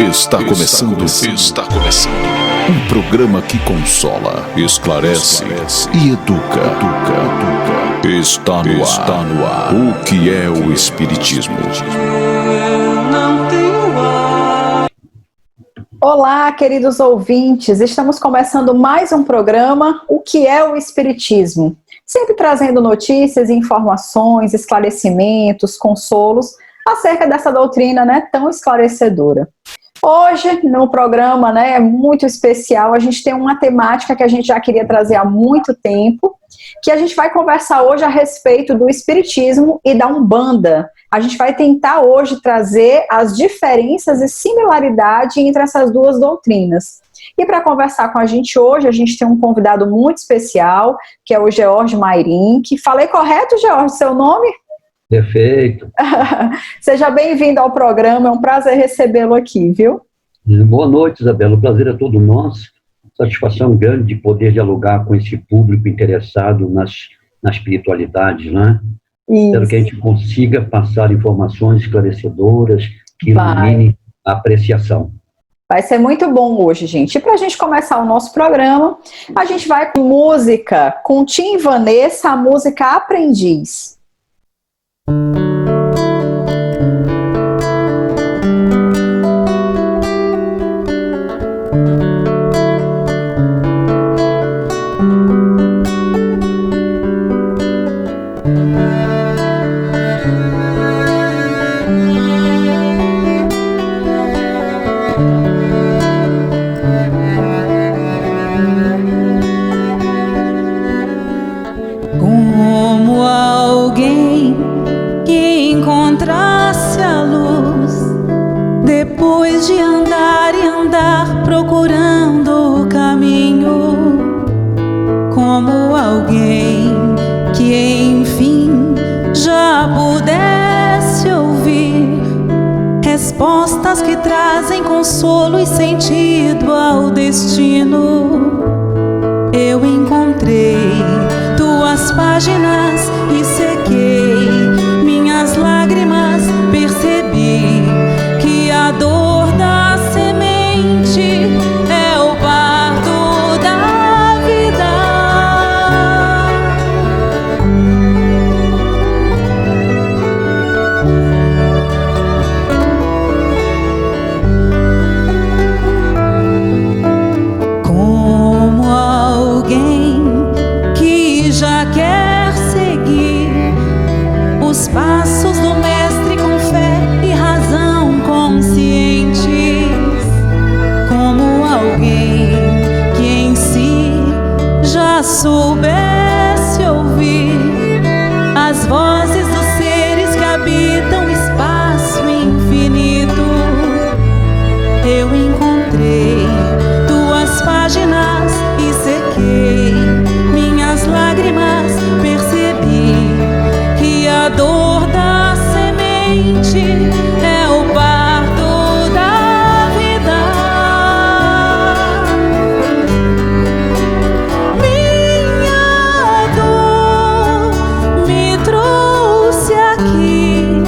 Está começando. Um programa que consola, esclarece e educa. Está no ar. O que é o Espiritismo? Olá, queridos ouvintes. Estamos começando mais um programa, O que é o Espiritismo? Sempre trazendo notícias, informações, esclarecimentos, consolos acerca dessa doutrina, tão esclarecedora. Hoje, no programa, muito especial, a gente tem uma temática que a gente já queria trazer há muito tempo, que a gente vai conversar hoje a respeito do Espiritismo e da Umbanda. A gente vai tentar hoje trazer as diferenças e similaridade entre essas duas doutrinas. E para conversar com a gente hoje, a gente tem um convidado muito especial, que é o George Mayrink. Falei correto, George, seu nome? Perfeito. Seja bem-vindo ao programa, é um prazer recebê-lo aqui, viu? Boa noite, Isabela, o prazer é todo nosso. Satisfação grande de poder dialogar com esse público interessado na espiritualidade, né? Isso. Espero que a gente consiga passar informações esclarecedoras que iluminem a apreciação. Vai ser muito bom hoje, gente. E para a gente começar o nosso programa, a gente vai com música, com Tim e Vanessa, a música Aprendiz. Como alguém que encontrasse a luz, depois de andar e andar procurando o caminho. Como alguém que enfim já pudesse ouvir respostas que trazem consolo e sentido ao destino. Eu encontrei tuas páginas e sequei minhas lágrimas, percebi que a dor da semente é o parto da vida. Como alguém que já quer seguir os passos do mestre com fé e razão conscientes, como alguém que em si já soubesse ouvir as vozes dos seres que habitam o espaço infinito. Eu encontrei tuas páginas e sequei minhas lágrimas, percebi que a dor da semente é o parto da vida. Minha dor me trouxe aqui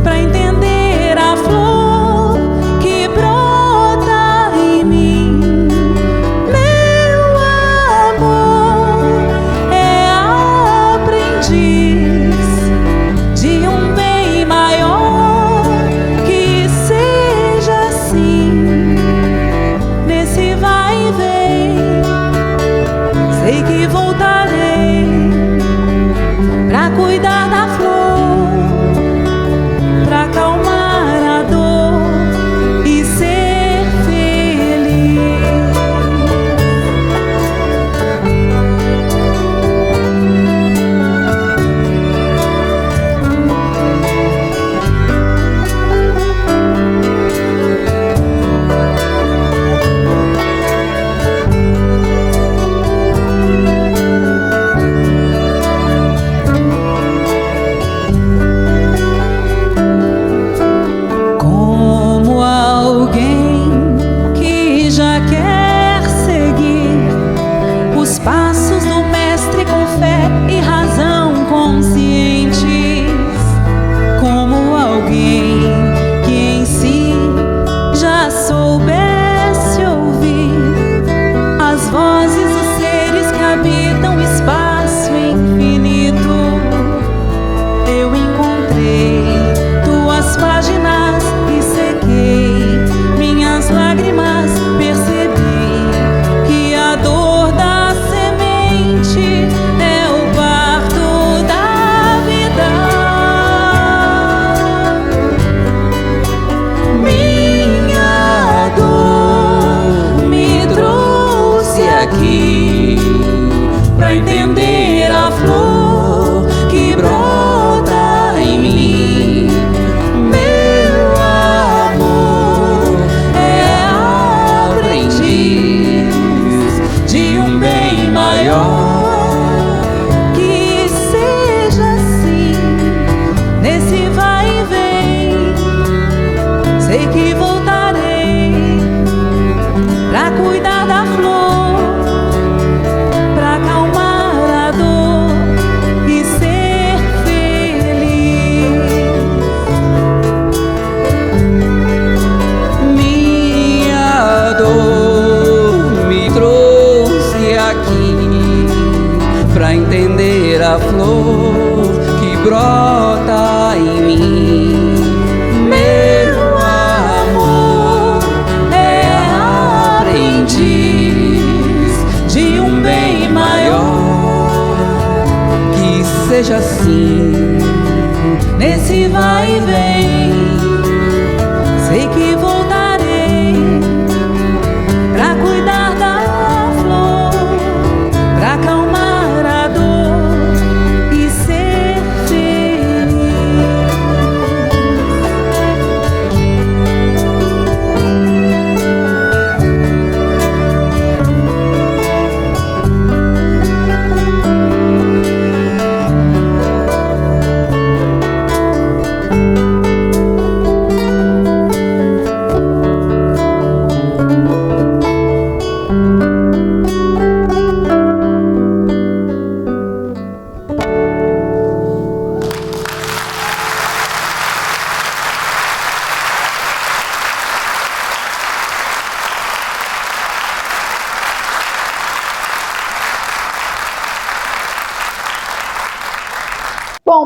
para entender a flor que brota em mim. Meu amor é aprendiz de um bem maior, que seja assim, nesse vai e vem. Sei que voltarei pra cuidar da flor, pra acalmar a dor e ser feliz.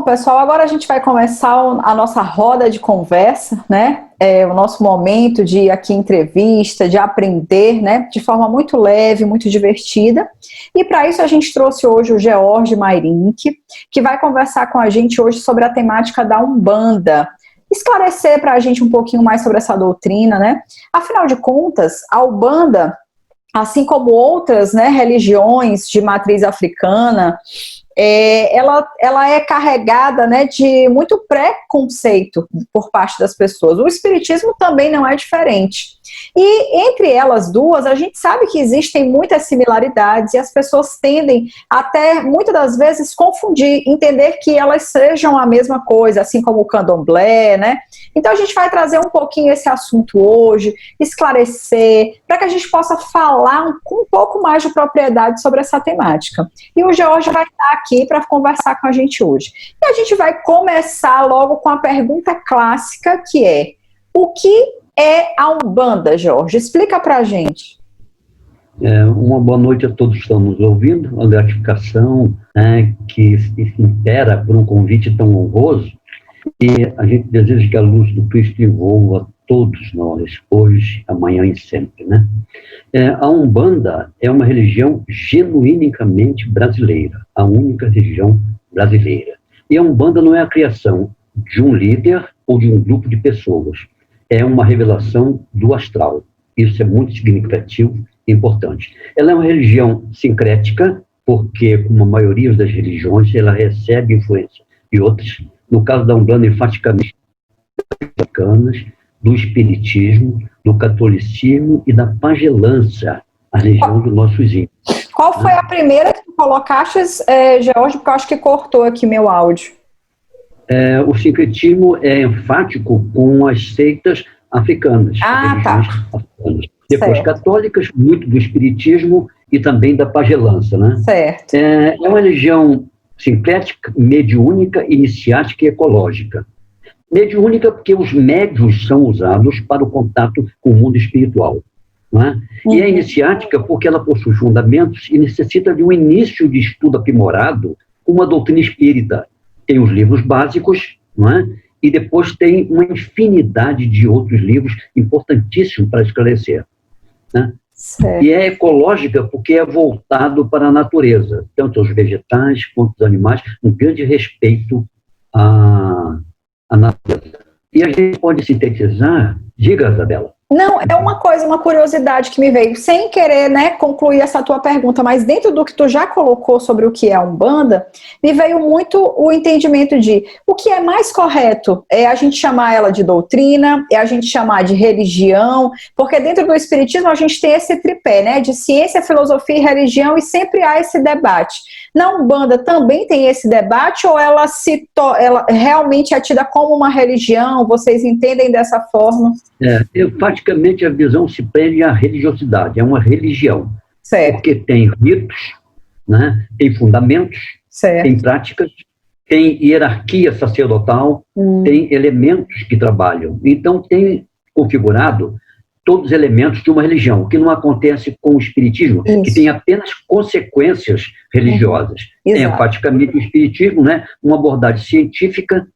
pessoal, agora a gente vai começar a nossa roda de conversa, né? O nosso momento de aqui entrevista, de aprender, né? De forma muito leve, muito divertida. E para isso a gente trouxe hoje o George Mayrink, que vai conversar com a gente hoje sobre a temática da Umbanda. Esclarecer para a gente um pouquinho mais sobre essa doutrina, né? Afinal de contas, a Umbanda, assim como outras, né, religiões de matriz africana, ela é carregada, né, de muito preconceito por parte das pessoas. O espiritismo também não é diferente. E entre elas duas, a gente sabe que existem muitas similaridades e as pessoas tendem até, muitas das vezes, confundir, entender que elas sejam a mesma coisa, assim como o candomblé, né? Então a gente vai trazer um pouquinho esse assunto hoje, esclarecer, para que a gente possa falar com um pouco mais de propriedade sobre essa temática. E o George vai estar aqui para conversar com a gente hoje. E a gente vai começar logo com a pergunta clássica, que é: o que é a Umbanda, Jorge? Explica pra gente. Uma boa noite a todos que estão nos ouvindo, uma gratificação, né, que se impera por um convite tão honroso, e a gente deseja que a luz do Cristo envolva todos nós, hoje, amanhã e sempre, né? A Umbanda é uma religião genuinamente brasileira, a única religião brasileira. E a Umbanda não é a criação de um líder ou de um grupo de pessoas, é uma revelação do astral. Isso é muito significativo e importante. Ela é uma religião sincrética, porque, como a maioria das religiões, ela recebe influência de outras. No caso da Umbanda, enfaticamente, africanas, do espiritismo, do catolicismo e da pagelança, a religião dos nossos índios. Qual foi a primeira que tu colocaste, George? Porque eu acho que cortou aqui meu áudio. O sincretismo é enfático com as seitas africanas. Tá. Africanas. Depois certo. Católicas, muito do espiritismo e também da pagelança, né? Certo. É uma religião sincrética, mediúnica, iniciática e ecológica. Mediúnica porque os médiuns são usados para o contato com o mundo espiritual. Não é? E é iniciática porque ela possui fundamentos e necessita de um início de estudo aprimorado com uma doutrina espírita. Tem os livros básicos, não é? E depois tem uma infinidade de outros livros importantíssimos para esclarecer. Né? E é ecológica porque é voltado para a natureza, tanto os vegetais quanto os animais, um grande respeito à natureza. E a gente pode sintetizar, diga, Isabela. Não, é uma curiosidade que me veio, sem querer, né, concluir essa tua pergunta, mas dentro do que tu já colocou sobre o que é a Umbanda, me veio muito o entendimento de o que é mais correto é a gente chamar ela de doutrina, é a gente chamar de religião, porque dentro do espiritismo a gente tem esse tripé, né, de ciência, filosofia e religião, e sempre há esse debate. Na Umbanda também tem esse debate, ou ela realmente é tida como uma religião? Vocês entendem dessa forma? Praticamente a visão se prende à religiosidade, é uma religião. Certo. Porque tem ritos, né, tem fundamentos, certo. Tem práticas, tem hierarquia sacerdotal, tem elementos que trabalham. Então tem configurado todos os elementos de uma religião, o que não acontece com o espiritismo, isso. Que tem apenas consequências religiosas. Tem enfaticamente o espiritismo, né, uma abordagem científica,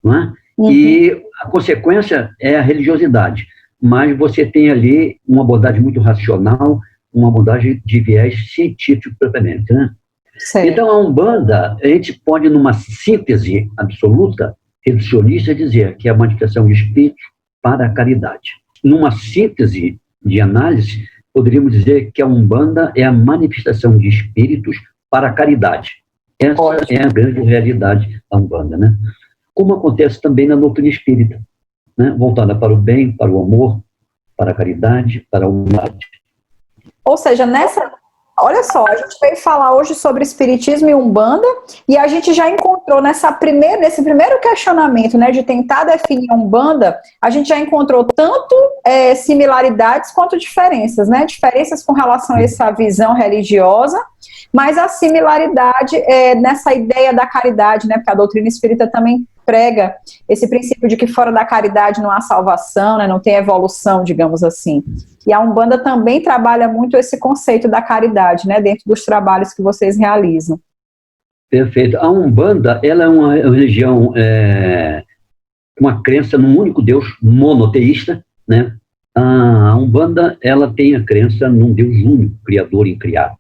não é? E a consequência é a religiosidade. Mas você tem ali uma abordagem muito racional, uma abordagem de viés científico propriamente, né? Certo. Então, a Umbanda, a gente pode, numa síntese absoluta, reducionista, dizer que é a manifestação de espíritos para a caridade. Numa síntese de análise, poderíamos dizer que a Umbanda é a manifestação de espíritos para a caridade. Essa é a grande realidade da Umbanda, né? Como acontece também na doutrina espírita, né? Voltada para o bem, para o amor, para a caridade, para a humildade. Ou seja, olha só, a gente veio falar hoje sobre espiritismo e Umbanda, e a gente já encontrou nesse primeiro questionamento, né, de tentar definir a Umbanda, a gente já encontrou tanto similaridades quanto diferenças, né? Diferenças com relação a essa visão religiosa, mas a similaridade nessa ideia da caridade, né? Porque a doutrina espírita também prega esse princípio de que fora da caridade não há salvação, né, não tem evolução, digamos assim. E a Umbanda também trabalha muito esse conceito da caridade, né, dentro dos trabalhos que vocês realizam. Perfeito. A Umbanda, ela é uma religião, uma crença num único Deus monoteísta, né? A Umbanda, ela tem a crença num Deus único, criador e incriado.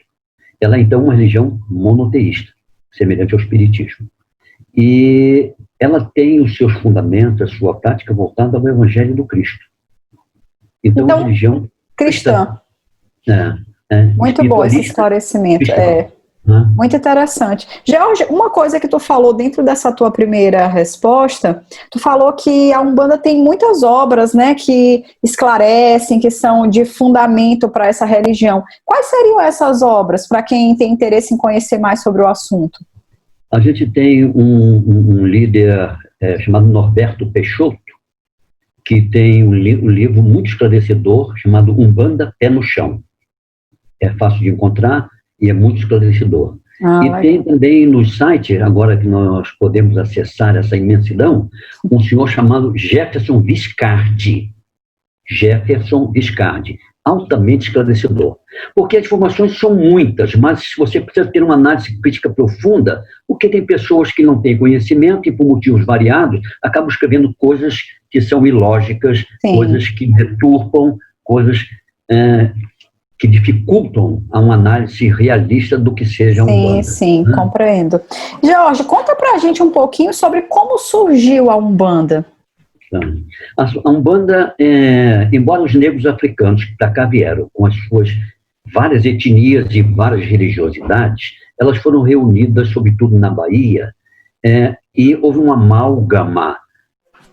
Ela é, então, uma religião monoteísta, semelhante ao Espiritismo. E ela tem os seus fundamentos, a sua prática voltada ao Evangelho do Cristo. Então a religião cristã. Muito bom esse esclarecimento. Muito interessante. Jorge, uma coisa que tu falou dentro dessa tua primeira resposta, tu falou que a Umbanda tem muitas obras, né, que esclarecem, que são de fundamento para essa religião. Quais seriam essas obras, para quem tem interesse em conhecer mais sobre o assunto? A gente tem um líder chamado Norberto Peixoto, que tem um livro muito esclarecedor, chamado Umbanda Pé no Chão. É fácil de encontrar e é muito esclarecedor. E tem também no site, agora que nós podemos acessar essa imensidão, um senhor chamado Jefferson Viscardi. Jefferson Viscardi, altamente esclarecedor. Porque as informações são muitas, mas você precisa ter uma análise crítica profunda, porque tem pessoas que não têm conhecimento e, por motivos variados, acabam escrevendo coisas que são ilógicas, Sim. coisas que deturpam, coisas que dificultam a uma análise realista do que seja Umbanda. Sim, compreendo. Jorge, conta pra gente um pouquinho sobre como surgiu a Umbanda. A Umbanda, embora os negros africanos que para cá vieram com as suas várias etnias e várias religiosidades, elas foram reunidas, sobretudo na Bahia, e houve uma amálgama,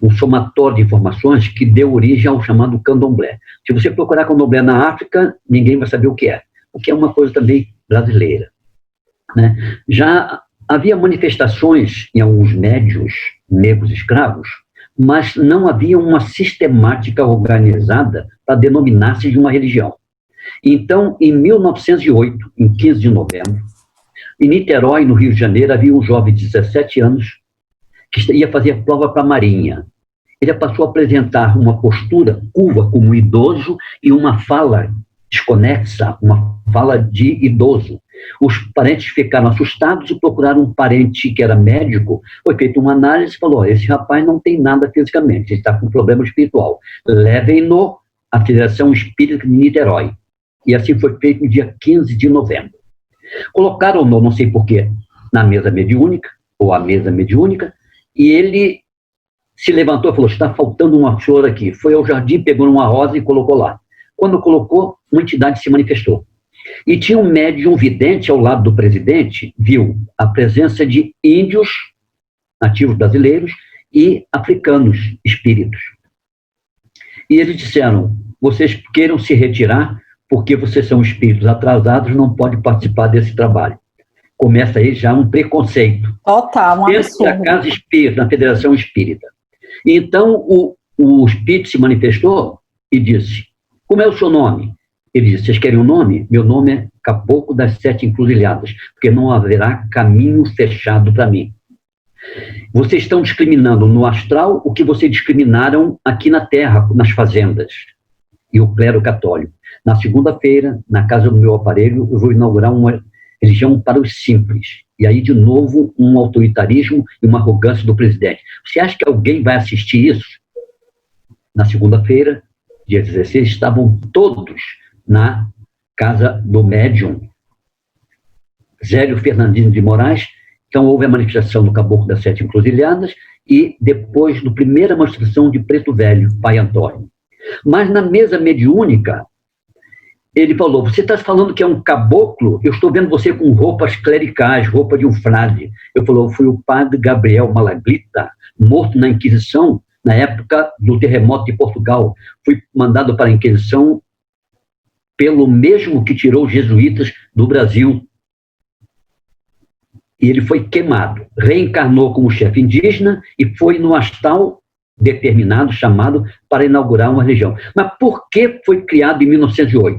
um somatório de informações que deu origem ao chamado candomblé. Se você procurar candomblé na África, ninguém vai saber o que é uma coisa também brasileira, né? Já havia manifestações em alguns médiuns negros escravos, mas não havia uma sistemática organizada para denominar-se de uma religião. Então, em 1908, em 15 de novembro, em Niterói, no Rio de Janeiro, havia um jovem de 17 anos que ia fazer a prova para a Marinha. Ele passou a apresentar uma postura curva como idoso e uma fala desconexa, uma fala de idoso. Os parentes ficaram assustados e procuraram um parente que era médico. Foi feita uma análise e falou: esse rapaz não tem nada fisicamente, ele está com problema espiritual. Levem-no à Federação Espírita de Niterói. E assim foi feito no dia 15 de novembro. Colocaram-no, não sei porquê, na mesa mediúnica, ou a mesa mediúnica, e ele se levantou e falou: está faltando uma flor aqui. Foi ao jardim, pegou uma rosa e colocou lá. Quando colocou, uma entidade se manifestou. E tinha um médium vidente ao lado do presidente, viu a presença de índios, nativos brasileiros, e africanos, espíritos. E eles disseram: vocês queiram se retirar porque vocês são espíritos atrasados, não podem participar desse trabalho. Começa aí já um preconceito. Total, um absurdo. Dentro da Casa Espírita, na Federação Espírita. Então, o espírito se manifestou e disse: como é o seu nome? Ele disse: vocês querem um nome? Meu nome é Caboclo das Sete Encruzilhadas, porque não haverá caminho fechado para mim. Vocês estão discriminando no astral o que vocês discriminaram aqui na terra, nas fazendas. E o clero católico. Na segunda-feira, na casa do meu aparelho, eu vou inaugurar uma religião para os simples. E aí, de novo, um autoritarismo e uma arrogância do presidente. Você acha que alguém vai assistir isso? Na segunda-feira, dia 16, estavam todos na casa do médium Zélio Fernandino de Moraes. Então, houve a manifestação do Caboclo das Sete Encruzilhadas e depois do primeira manifestação de Preto Velho, Pai Antônio. Mas na mesa mediúnica, ele falou: você está falando que é um caboclo? Eu estou vendo você com roupas clericais, roupa de um frade. Eu falei: fui o padre Gabriel Malagrita, morto na Inquisição, na época do terremoto de Portugal. Fui mandado para a Inquisição pelo mesmo que tirou os jesuítas do Brasil. E ele foi queimado, reencarnou como chefe indígena e foi no astral determinado, chamado, para inaugurar uma religião. Mas por que foi criado em 1908?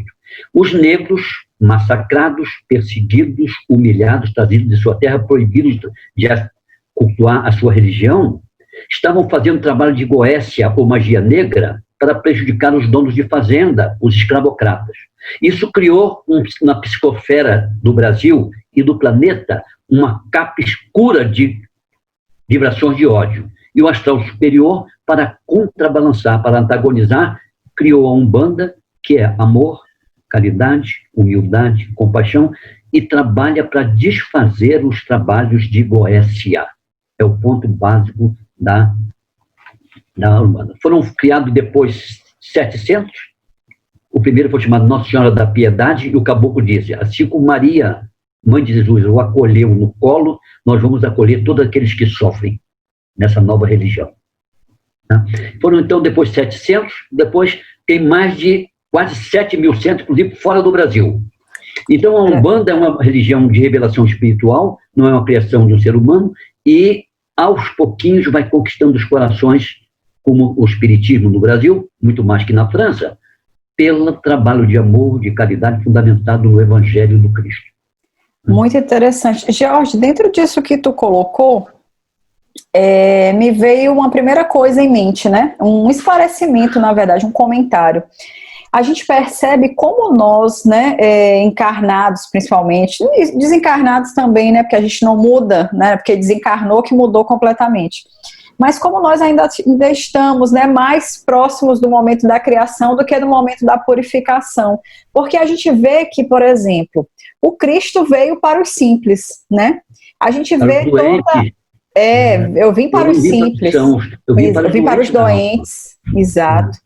Os negros massacrados, perseguidos, humilhados, trazidos de sua terra, proibidos de cultuar a sua religião, estavam fazendo trabalho de goécia ou magia negra para prejudicar os donos de fazenda, os escravocratas. Isso criou, na psicosfera do Brasil e do planeta, uma capa escura de vibrações de ódio. E o astral superior, para contrabalançar, para antagonizar, criou a Umbanda, que é amor, caridade, humildade, compaixão, e trabalha para desfazer os trabalhos de Goécia. É o ponto básico da Umbanda. Foram criados depois 700. O primeiro foi chamado Nossa Senhora da Piedade, e o caboclo dizia, assim como Maria, mãe de Jesus, o acolheu no colo, nós vamos acolher todos aqueles que sofrem nessa nova religião. Tá? Foram, então, depois 700, depois tem mais de quase 7.000 centros, inclusive fora do Brasil. Então, a Umbanda é uma religião de revelação espiritual, não é uma criação de um ser humano, e, aos pouquinhos, vai conquistando os corações, como o espiritismo no Brasil, muito mais que na França, pelo trabalho de amor, de caridade, fundamentado no Evangelho do Cristo. Muito interessante. Jorge, dentro disso que tu colocou, me veio uma primeira coisa em mente, né? Um esclarecimento, na verdade, um comentário. A gente percebe como nós, né, encarnados principalmente, desencarnados também, né, porque a gente não muda, né, porque desencarnou que mudou completamente. Mas como nós ainda estamos, né, mais próximos do momento da criação do que do momento da purificação. Porque a gente vê que, por exemplo, o Cristo veio para os simples, né? A gente vê toda... eu vim para os simples. Eu vim para os doentes, exato.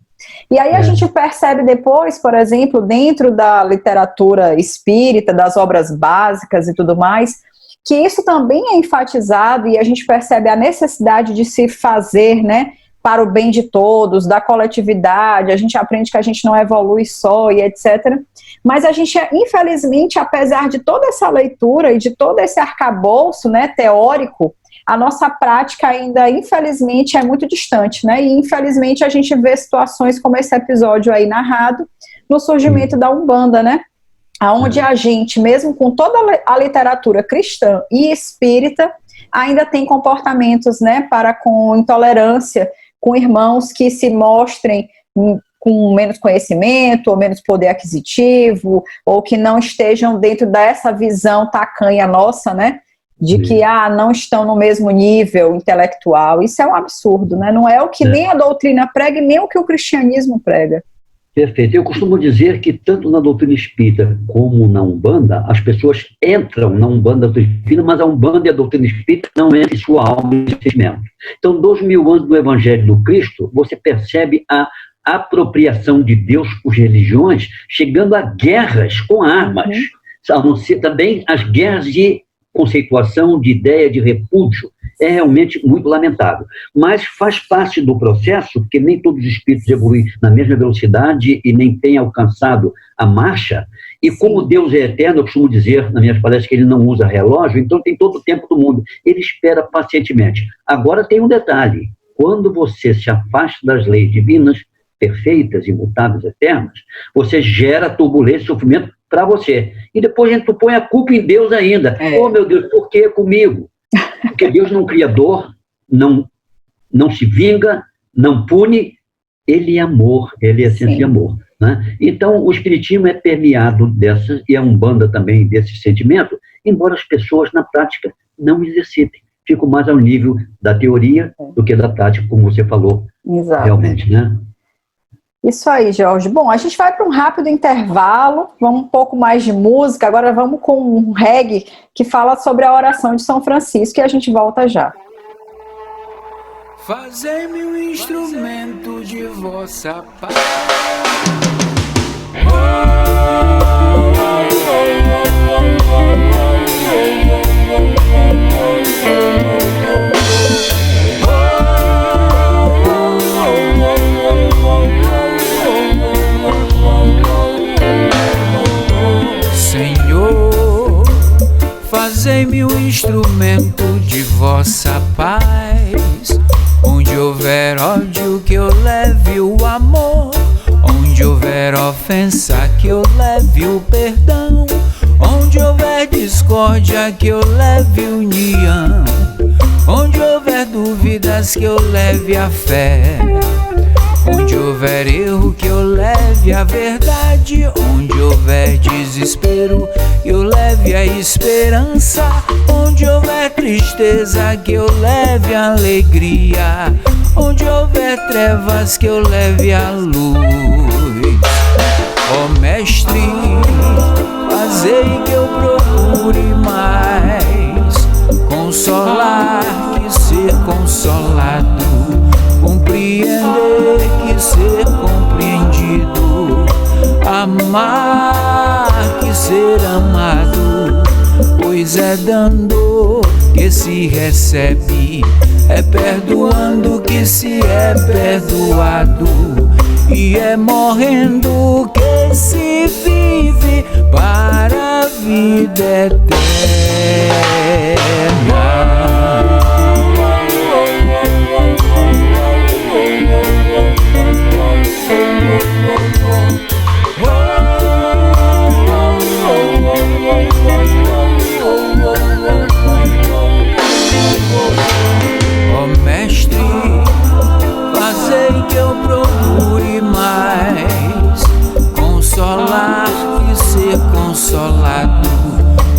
E aí a gente percebe depois, por exemplo, dentro da literatura espírita, das obras básicas e tudo mais, que isso também é enfatizado e a gente percebe a necessidade de se fazer, né, para o bem de todos, da coletividade, a gente aprende que a gente não evolui só e etc. Mas a gente, infelizmente, apesar de toda essa leitura e de todo esse arcabouço, né, teórico, a nossa prática ainda, infelizmente, é muito distante, né? E, infelizmente, a gente vê situações como esse episódio aí narrado no surgimento da Umbanda, né? Onde a gente, mesmo com toda a literatura cristã e espírita, ainda tem comportamentos, né, com intolerância, com irmãos que se mostrem com menos conhecimento, ou menos poder aquisitivo, ou que não estejam dentro dessa visão tacanha nossa, né? De que não estão no mesmo nível intelectual. Isso é um absurdo, né? Não é o que nem a doutrina prega e nem o que o cristianismo prega. Perfeito. Eu costumo dizer que tanto na doutrina espírita como na Umbanda, as pessoas entram na Umbanda divina, mas a Umbanda e a doutrina espírita não entram em sua alma e sentimento. Então, 2000 anos do Evangelho do Cristo, você percebe a apropriação de Deus por religiões, chegando a guerras com armas, a não ser também as guerras de conceituação, de ideia, de repúdio. É realmente muito lamentável. Mas faz parte do processo, porque nem todos os espíritos evoluem na mesma velocidade e nem têm alcançado a marcha. E como Deus é eterno, eu costumo dizer nas minhas palestras que ele não usa relógio, então tem todo o tempo do mundo. Ele espera pacientemente. Agora tem um detalhe. Quando você se afasta das leis divinas, perfeitas, imutáveis, eternas, você gera turbulência e sofrimento para você. E depois a gente põe a culpa em Deus ainda. Oh, meu Deus, por que comigo? Porque Deus não cria dor, não se vinga, não pune. Ele é amor, ele é essência de amor. Né? Então, o espiritismo é permeado dessas, e a Umbanda também desse sentimento, embora as pessoas, na prática, não exercitem. Ficam mais ao nível da teoria do que da prática, como você falou. Exato. Realmente, né? Isso aí, Jorge. Bom, a gente vai para um rápido intervalo, vamos um pouco mais de música, agora vamos com um reggae que fala sobre a oração de São Francisco e a gente volta já. Fazei-me um instrumento de vossa paz. Fazei-me um instrumento de vossa paz. Onde houver ódio, que eu leve o amor. Onde houver ofensa, que eu leve o perdão. Onde houver discórdia, que eu leve união. Onde houver dúvidas, que eu leve a fé. Onde houver erro, que eu leve a verdade. verdade. Onde houver desespero, que eu leve a esperança. Onde houver tristeza, que eu leve a alegria. Onde houver trevas, que eu leve a luz. Ó Mestre, fazei que eu procure mais consolar que ser consolado, compreender que ser compreendido, amar que ser amado, pois é dando que se recebe, é perdoando que se é perdoado, e é morrendo que se vive para a vida eterna. Ó Mestre, fazei que eu procure mais consolar que ser consolado,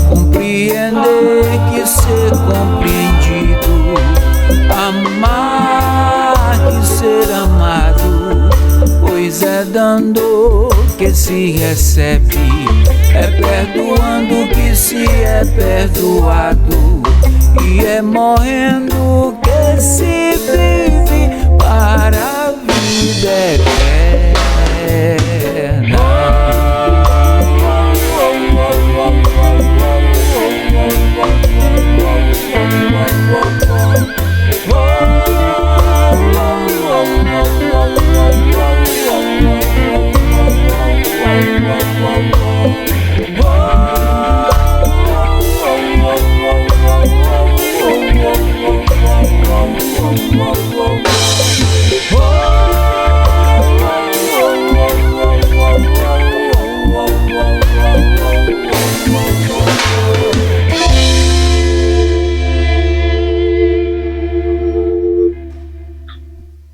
compreender que ser compreendido, amar que ser amado, pois é dando que se recebe, é perdoando que se é perdoado, e é morrendo que se vive para a vida eterna.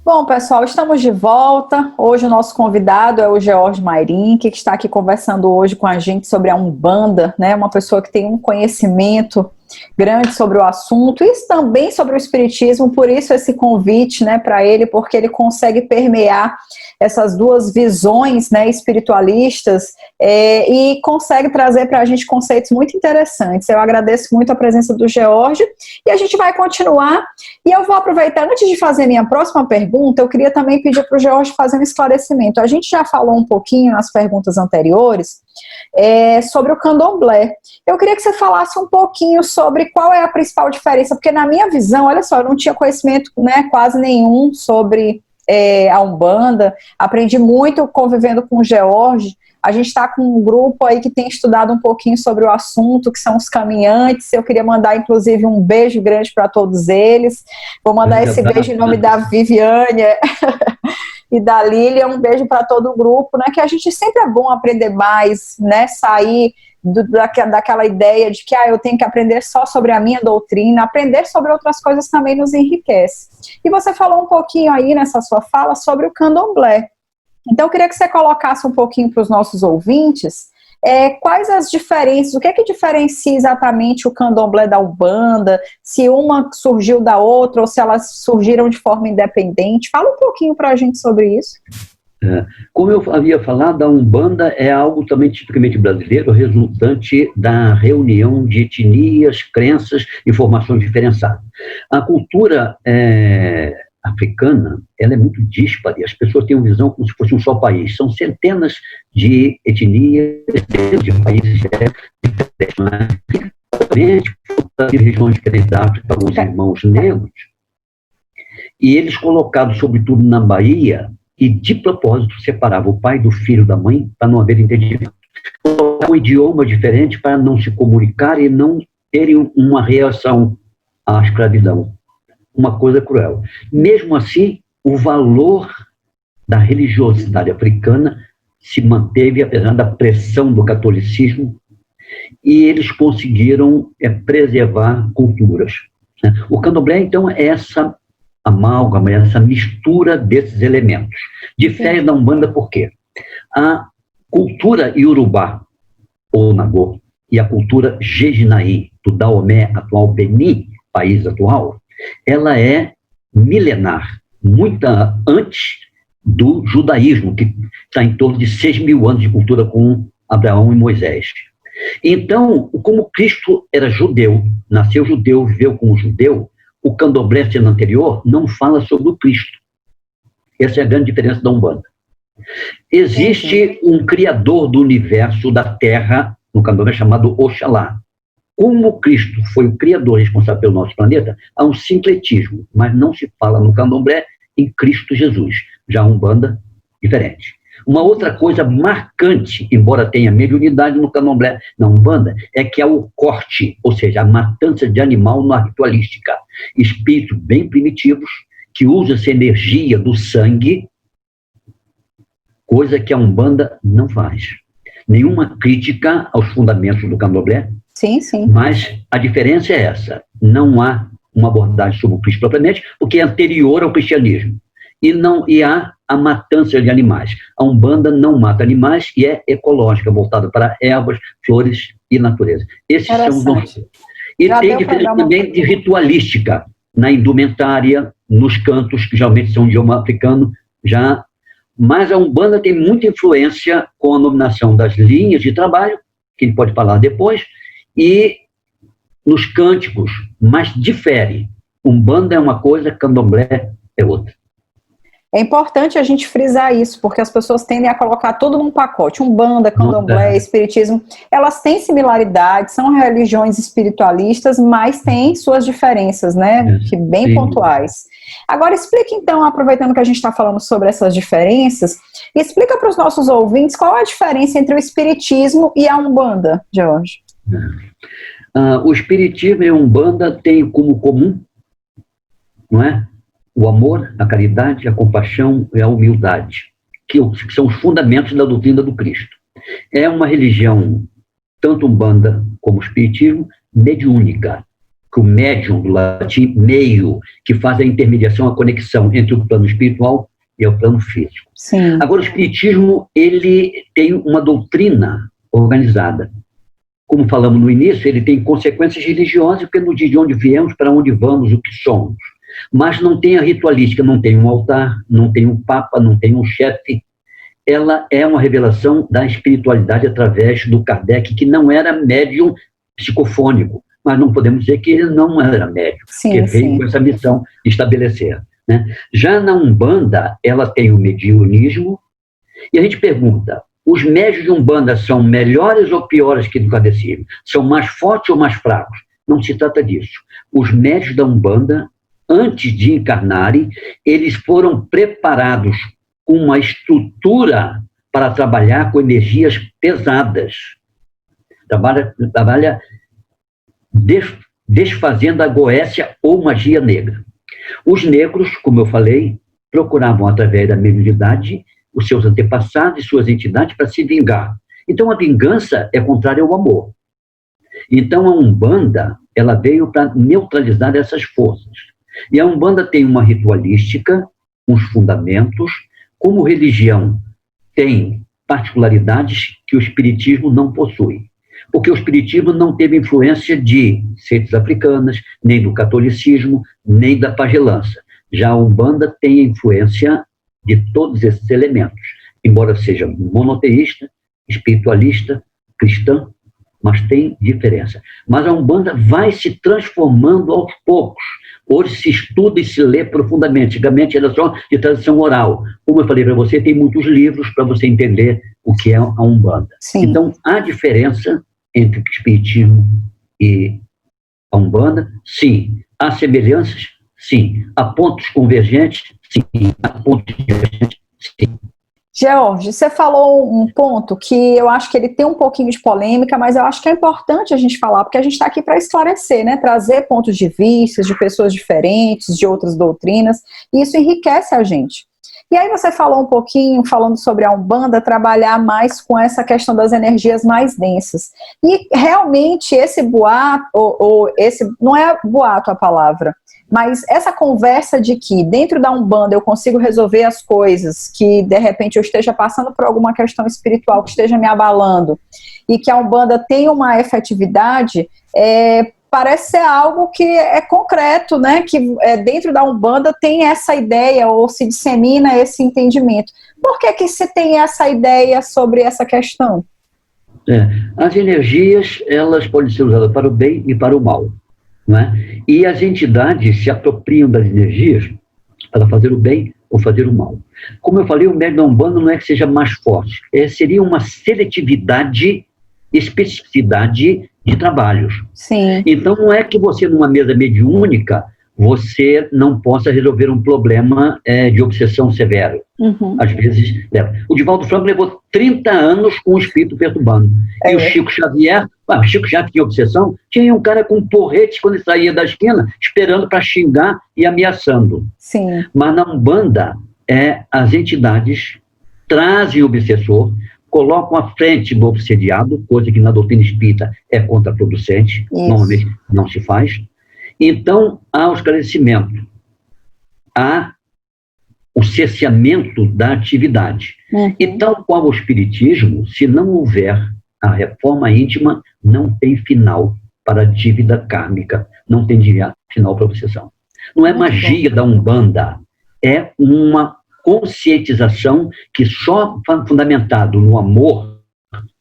Bom, pessoal, estamos de volta. Hoje o nosso convidado é o George Mayrim, que está aqui conversando hoje com a gente sobre a Umbanda, né? Uma pessoa que tem um conhecimento grande sobre o assunto e também sobre o espiritismo, por isso esse convite, né, para ele, porque ele consegue permear essas duas visões, né, espiritualistas e consegue trazer para a gente conceitos muito interessantes. Eu agradeço muito a presença do George e a gente vai continuar. E eu vou aproveitar, antes de fazer minha próxima pergunta, eu queria também pedir para o George fazer um esclarecimento. A gente já falou um pouquinho nas perguntas anteriores sobre o candomblé. Eu queria que você falasse um pouquinho sobre qual é a principal diferença, porque na minha visão, olha só, eu não tinha conhecimento, né, quase nenhum sobre a Umbanda, aprendi muito convivendo com o George. A gente está com um grupo aí que tem estudado um pouquinho sobre o assunto, que são os caminhantes. Eu queria mandar, inclusive, um beijo grande para todos eles. Vou mandar esse beijo em nome da Viviane e da Lília, um beijo para todo o grupo, né? Que a gente sempre é bom aprender mais, né? Sair daquela ideia de que eu tenho que aprender só sobre a minha doutrina, aprender sobre outras coisas também nos enriquece. E você falou um pouquinho aí nessa sua fala sobre o candomblé. Então eu queria que você colocasse um pouquinho para os nossos ouvintes quais as diferenças, o que é que diferencia exatamente o candomblé da Umbanda, se uma surgiu da outra ou se elas surgiram de forma independente. Fala um pouquinho para a gente sobre isso. Como eu havia falado, a Umbanda é algo também tipicamente brasileiro, resultante da reunião de etnias, crenças e formações diferenciadas. A cultura africana, ela é muito díspare, as pessoas têm uma visão como se fosse um só país, são centenas de etnias, de países diferentes, de regiões diferentes da África, alguns irmãos negros, e eles colocados sobretudo na Bahia, e de propósito separava o pai do filho da mãe para não haver entendimento. Um idioma diferente para não se comunicar e não terem uma reação à escravidão. Uma coisa cruel. Mesmo assim, o valor da religiosidade africana se manteve, apesar da pressão do catolicismo, e eles conseguiram preservar culturas. O candomblé, então, é essa amálgama, essa mistura desses elementos. Difere da Umbanda por quê? A cultura Iorubá, ou Nagô, e a cultura Jejinaí, do Daomé, atual Benin, país atual, ela é milenar, muito antes do judaísmo, que está em torno de 6.000 anos de cultura com Abraão e Moisés. Então, como Cristo era judeu, nasceu judeu, viveu como judeu, o candomblé, sendo anterior, não fala sobre o Cristo. Essa é a grande diferença da Umbanda. Existe um criador do universo, da Terra, no candomblé, chamado Oxalá. Como Cristo foi o criador responsável pelo nosso planeta, há um sincretismo, mas não se fala no candomblé em Cristo Jesus. Já a Umbanda, diferente. Uma outra coisa marcante, embora tenha mediunidade no candomblé, na Umbanda, é que há o corte, ou seja, a matança de animal na ritualística. Espíritos bem primitivos, que usam essa energia do sangue, coisa que a Umbanda não faz. Nenhuma crítica aos fundamentos do candomblé. Sim, sim. Mas a diferença é essa. Não há uma abordagem sobre o Cristo propriamente, porque é anterior ao cristianismo. E há a matança de animais. A Umbanda não mata animais e é ecológica, voltada para ervas, flores e natureza. Esses são os nossos. E já tem diferença também de ritualística, na indumentária, nos cantos, que geralmente são de idioma africano, já. Mas a Umbanda tem muita influência com a nominação das linhas de trabalho, que a gente pode falar depois, e nos cânticos, mas difere. Umbanda é uma coisa, candomblé é outra. É importante a gente frisar isso, porque as pessoas tendem a colocar tudo num pacote. Umbanda, candomblé, espiritismo, elas têm similaridades, são religiões espiritualistas, mas têm suas diferenças, né? Que bem pontuais. Agora, explica então, aproveitando que a gente está falando sobre essas diferenças, explica para os nossos ouvintes qual é a diferença entre o espiritismo e a Umbanda, Jorge. O espiritismo e a Umbanda têm como comum, não é? O amor, a caridade, a compaixão e a humildade, que são os fundamentos da doutrina do Cristo. É uma religião, tanto Umbanda como o espiritismo, mediúnica, que o médium, do latim, meio, que faz a intermediação, a conexão entre o plano espiritual e o plano físico. Sim. Agora, o espiritismo, ele tem uma doutrina organizada. Como falamos no início, ele tem consequências religiosas, porque nos diz de onde viemos, para onde vamos, o que somos. Mas não tem a ritualística, não tem um altar, não tem um papa, não tem um chefe. Ela é uma revelação da espiritualidade através do Kardec, que não era médium psicofônico, mas não podemos dizer que ele não era médium, que veio com essa missão de estabelecer. Né? Já na Umbanda, ela tem o mediunismo, e a gente pergunta, os médios de Umbanda são melhores ou piores que do kardecismo? São mais fortes ou mais fracos? Não se trata disso. Os médios da Umbanda, antes de encarnarem, eles foram preparados com uma estrutura para trabalhar com energias pesadas. Trabalha desfazendo a goécia ou magia negra. Os negros, como eu falei, procuravam, através da mediunidade, os seus antepassados e suas entidades para se vingar. Então, a vingança é contrária ao amor. Então, a Umbanda, ela veio para neutralizar essas forças. E a Umbanda tem uma ritualística, uns fundamentos, como religião tem particularidades que o espiritismo não possui. Porque o espiritismo não teve influência de seitas africanas, nem do catolicismo, nem da pagelança. Já a Umbanda tem a influência de todos esses elementos, embora seja monoteísta, espiritualista, cristã, mas tem diferença. Mas a Umbanda vai se transformando aos poucos. Hoje se estuda e se lê profundamente. Antigamente era só de tradição oral. Como eu falei para você, tem muitos livros para você entender o que é a Umbanda. Sim. Então, há diferença entre o espiritismo e a Umbanda? Sim. Há semelhanças? Sim. Há pontos convergentes? Sim. Há pontos divergentes? Sim. Jorge, você falou um ponto que eu acho que ele tem um pouquinho de polêmica, mas eu acho que é importante a gente falar, porque a gente está aqui para esclarecer, né? Trazer pontos de vista de pessoas diferentes, de outras doutrinas, e isso enriquece a gente. E aí você falou um pouquinho, falando sobre a Umbanda, trabalhar mais com essa questão das energias mais densas. E realmente esse boato, ou esse, não é boato a palavra, mas essa conversa de que dentro da Umbanda eu consigo resolver as coisas, que de repente eu esteja passando por alguma questão espiritual que esteja me abalando, e que a Umbanda tem uma efetividade, parece ser algo que é concreto, né? Que dentro da Umbanda tem essa ideia, ou se dissemina esse entendimento. Por que se tem essa ideia sobre essa questão? As energias, elas podem ser usadas para o bem e para o mal, né? E as entidades se apropriam das energias para fazer o bem ou fazer o mal. Como eu falei, o médium da Umbanda não é que seja mais forte, seria uma seletividade, especificidade de trabalhos. Sim. Então, não é que você, numa mesa mediúnica, você não possa resolver um problema de obsessão severo. Uhum. Às vezes, leva. O Divaldo Franco levou 30 anos com o espírito perturbando. E o Chico Xavier, o Chico já tinha obsessão, tinha um cara com um porrete quando ele saía da esquina, esperando para xingar e ameaçando. Sim. Mas na Umbanda, as entidades trazem o obsessor, colocam à frente do obsediado, coisa que na doutrina espírita é contraproducente, normalmente não se faz. Então, há o esclarecimento, há o cesseamento da atividade. Uhum. E tal qual o espiritismo, se não houver a reforma íntima, não tem final para a dívida kármica, não tem final para a obsessão. Não é magia da Umbanda, é uma conscientização que só fundamentado no amor,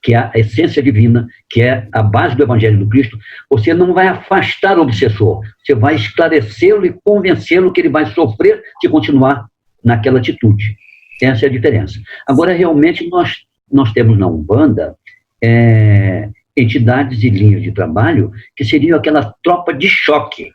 que é a essência divina, que é a base do Evangelho do Cristo, você não vai afastar o obsessor, você vai esclarecê-lo e convencê-lo que ele vai sofrer se continuar naquela atitude. Essa é a diferença. Agora, realmente, nós temos na Umbanda entidades e linhas de trabalho que seriam aquela tropa de choque.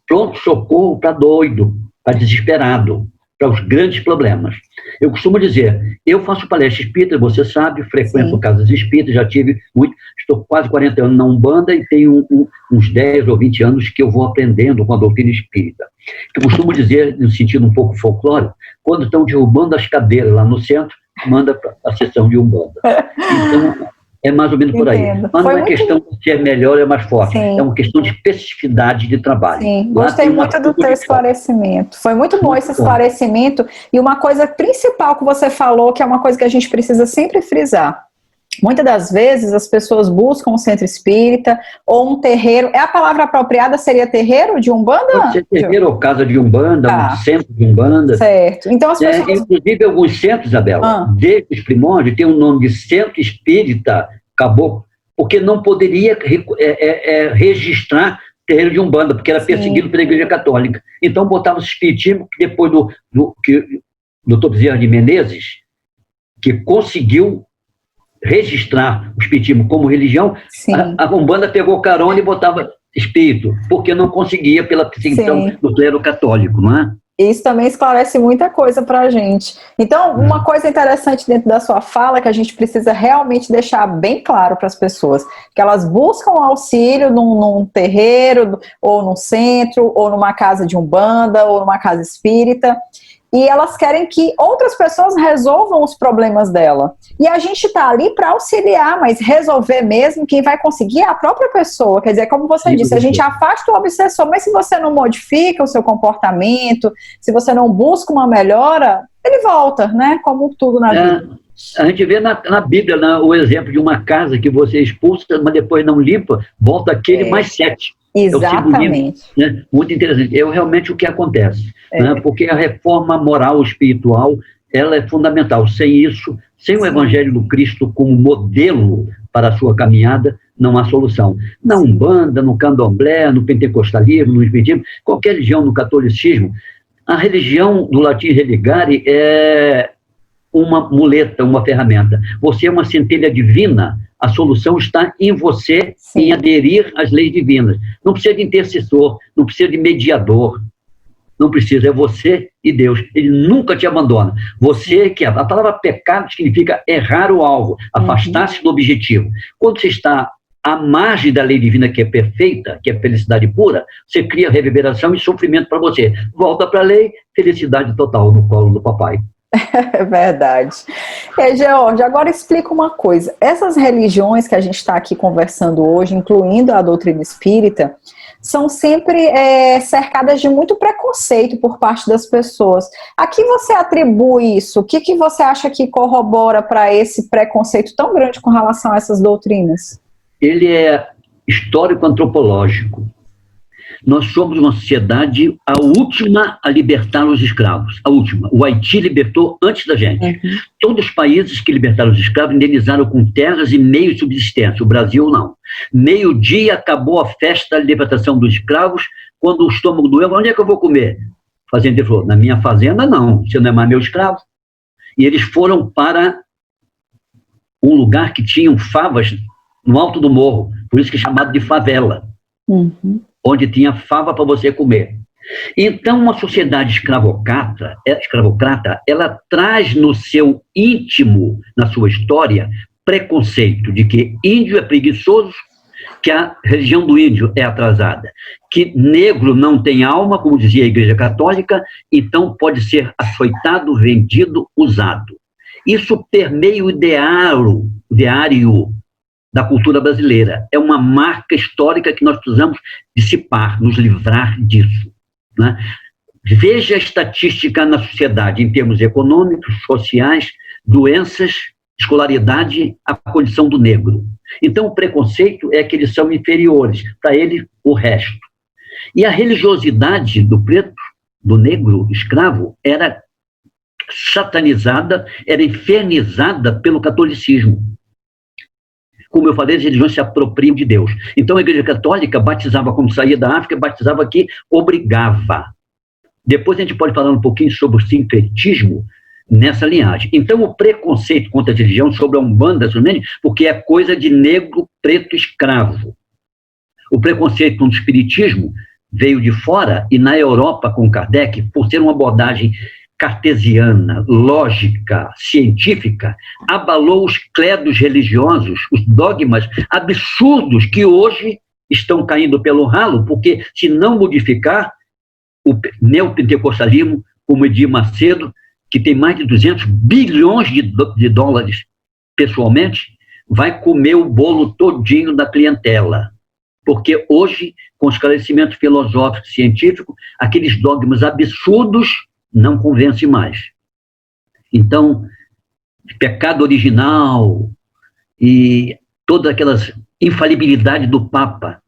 Pronto-socorro para doido, para desesperado, para os grandes problemas. Eu costumo dizer, eu faço palestra espírita, você sabe, frequento casas espíritas, já tive muito, estou quase 40 anos na Umbanda e tenho uns 10 ou 20 anos que eu vou aprendendo com a doutrina espírita. Eu costumo dizer, no sentido um pouco folclórico, quando estão derrubando as cadeiras lá no centro, manda para a sessão de Umbanda. Então, é mais ou menos por aí. Mas não é questão de ser melhor ou mais forte. Sim. É uma questão de especificidade de trabalho. Sim, gostei muito do teu esclarecimento. Foi muito bom esse esclarecimento. E uma coisa principal que você falou, que é uma coisa que a gente precisa sempre frisar. Muitas das vezes as pessoas buscam um centro espírita ou um terreiro. A palavra apropriada seria terreiro de Umbanda? Pode ser terreiro ou casa de Umbanda, um centro de Umbanda. Certo. Então as pessoas... Inclusive alguns centros, Isabela, desde os primórdios, tem o nome de Centro Espírita Caboclo, porque não poderia registrar terreiro de Umbanda, porque era perseguido pela Igreja Católica. Então botava o espiritismo, que depois do Dr. Bezerra de Menezes, que conseguiu registrar o espiritismo como religião, a Umbanda pegou carona e botava espírito, porque não conseguia pela perseguição do clero católico, não é? Isso também esclarece muita coisa para a gente. Então, uma coisa interessante dentro da sua fala, que a gente precisa realmente deixar bem claro para as pessoas, que elas buscam auxílio num terreiro, ou num centro, ou numa casa de Umbanda, ou numa casa espírita, e elas querem que outras pessoas resolvam os problemas dela. E a gente está ali para auxiliar, mas resolver mesmo, quem vai conseguir é a própria pessoa. Quer dizer, como você disse, a gente afasta o obsessor, mas se você não modifica o seu comportamento, se você não busca uma melhora, ele volta, né? Como tudo na vida. A gente vê na Bíblia, o exemplo de uma casa que você expulsa, mas depois não limpa, volta aquele mais 7. Exatamente. Né? Muito interessante. É realmente o que acontece. Né? Porque a reforma moral espiritual, ela é fundamental. Sem isso, sem o Evangelho do Cristo como modelo para a sua caminhada, não há solução. Na Umbanda, no Candomblé, no Pentecostalismo, no Espiritismo, qualquer religião, no catolicismo, a religião do latim religare é uma muleta, uma ferramenta. Você é uma centelha divina, a solução está em você, em aderir às leis divinas. Não precisa de intercessor, não precisa de mediador, não precisa, é você e Deus. Ele nunca te abandona. Você que... A palavra pecado significa errar o alvo, afastar-se do objetivo. Quando você está à margem da lei divina, que é perfeita, que é felicidade pura, você cria reverberação e sofrimento para você. Volta para a lei, felicidade total no colo do papai. É verdade. George, agora explica uma coisa. Essas religiões que a gente está aqui conversando hoje, incluindo a doutrina espírita, são sempre cercadas de muito preconceito por parte das pessoas. A que você atribui isso? O que você acha que corrobora para esse preconceito tão grande com relação a essas doutrinas? Ele é histórico-antropológico. Nós somos uma sociedade a última a libertar os escravos. A última. O Haiti libertou antes da gente. Uhum. Todos os países que libertaram os escravos indenizaram com terras e meios de subsistência. O Brasil não. Meio-dia acabou a festa da libertação dos escravos. Quando o estômago doeu, onde é que eu vou comer? O fazendeiro falou, na minha fazenda não, você não é mais meu escravo. E eles foram para um lugar que tinham favas no alto do morro, por isso que é chamado de favela. Uhum. Onde tinha fava para você comer. Então, uma sociedade escravocrata, ela traz no seu íntimo, na sua história, preconceito de que índio é preguiçoso, que a religião do índio é atrasada, que negro não tem alma, como dizia a Igreja Católica, então pode ser açoitado, vendido, usado. Isso permeia o ideário da cultura brasileira. É uma marca histórica que nós precisamos dissipar, nos livrar disso, né? Veja a estatística na sociedade, em termos econômicos, sociais, doenças, escolaridade, a condição do negro. Então, o preconceito é que eles são inferiores, para ele, o resto. E a religiosidade do preto, do negro escravo, era satanizada, era infernizada pelo catolicismo. Como eu falei, as religiões se apropriam de Deus. Então, a Igreja Católica batizava quando saía da África, batizava aqui, obrigava. Depois a gente pode falar um pouquinho sobre o sincretismo nessa linhagem. Então, o preconceito contra a religião, sobre a Umbanda, porque é coisa de negro, preto, escravo. O preconceito contra o espiritismo veio de fora, e na Europa, com Kardec, por ser uma abordagem cartesiana, lógica, científica, abalou os credos religiosos, os dogmas absurdos que hoje estão caindo pelo ralo, porque se não modificar, o neopentecostalismo, como Edir Macedo, que tem mais de 200 bilhões de dólares pessoalmente, vai comer o bolo todinho da clientela. Porque hoje, com esclarecimento filosófico e científico, aqueles dogmas absurdos não convence mais. Então, pecado original e todas aquelas infalibilidade do Papa.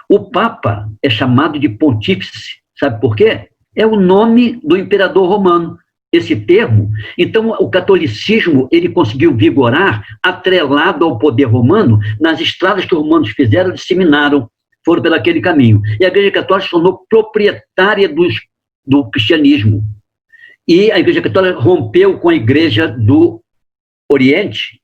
O Papa é chamado de pontífice, sabe por quê? É o nome do imperador romano, esse termo. Então, o catolicismo, ele conseguiu vigorar, atrelado ao poder romano, nas estradas que os romanos fizeram, disseminaram, foram pelo aquele caminho. E a Igreja Católica se tornou proprietária do cristianismo. E a Igreja Católica rompeu com a Igreja do Oriente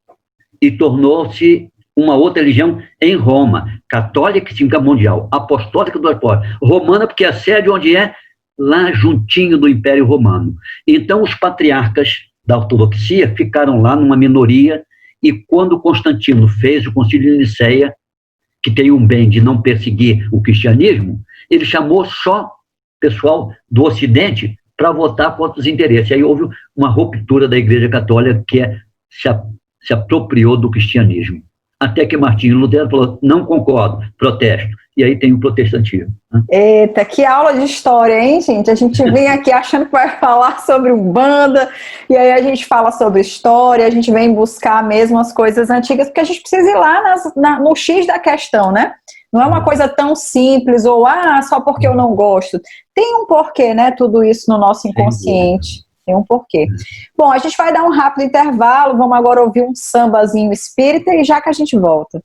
e tornou-se uma outra religião em Roma, católica e mundial, apostólica do apóstolo, romana, porque a sede onde é lá juntinho do Império Romano. Então, os patriarcas da ortodoxia ficaram lá numa minoria, e quando Constantino fez o Concílio de Nicéia, que tem um bem de não perseguir o cristianismo, ele chamou só pessoal do Ocidente para votar contra os interesses. Aí houve uma ruptura da Igreja Católica que se apropriou do cristianismo. Até que Martinho Lutero falou, não concordo, protesto. E aí tem o protestantismo. Eita, que aula de história, hein, gente? A gente vem aqui achando que vai falar sobre Umbanda, e aí a gente fala sobre história, a gente vem buscar mesmo as coisas antigas, porque a gente precisa ir lá no X da questão, né? Não é uma coisa tão simples, ou, só porque eu não gosto. Tem um porquê, né, tudo isso no nosso inconsciente. Tem um porquê. Bom, a gente vai dar um rápido intervalo, vamos agora ouvir um sambazinho espírita, e já que a gente volta.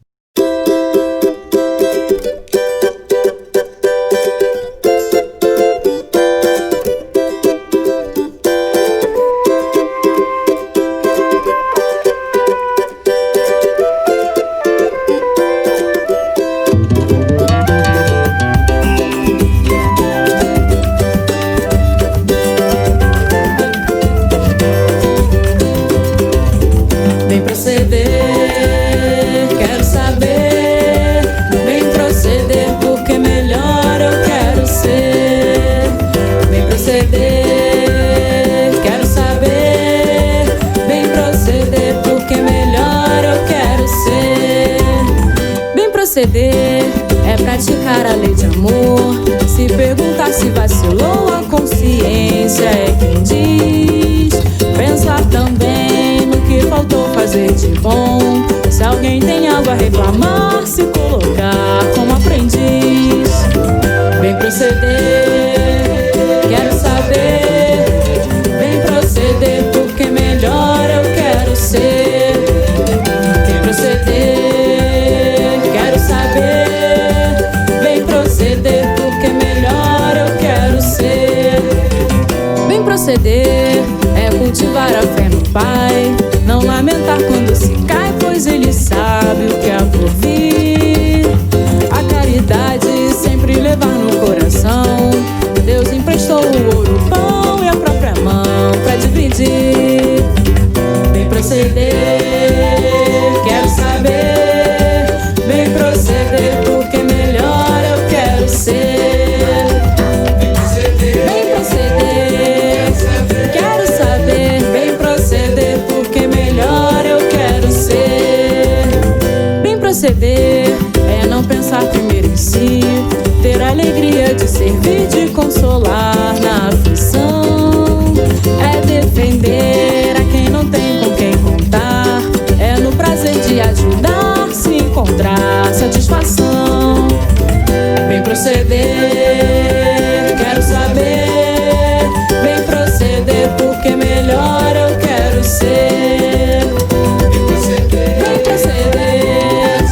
é praticar a lei de amor. Se perguntar se vacilou, a consciência é quem diz. Pensar também no que faltou fazer de bom. Se alguém tem algo a reclamar, se colocar como aprendiz. Vem proceder, quero saber. Vem proceder, porque melhor eu quero ser. Vem proceder, quero saber. Vem proceder, porque melhor eu quero ser. Vem proceder, é cultivar a fé no Pai. Não lamentar quando se cai, pois Ele sabe o que há por vir. A caridade sempre levar no coração. Deus emprestou o ouro, o pão e a própria mão pra dividir. Vem proceder, quero saber. Vem proceder, porque melhor eu quero ser. Vem proceder, quero saber. Vem proceder, porque melhor eu quero ser. Vem proceder, é não pensar primeiro em si. Ter a alegria de servir, de consolar na aflição. É defender a quem não tem com quem contar. É no prazer de ajudar, se encontrar satisfação. Vem proceder, quero saber. Vem proceder, porque melhor eu quero ser. Vem proceder,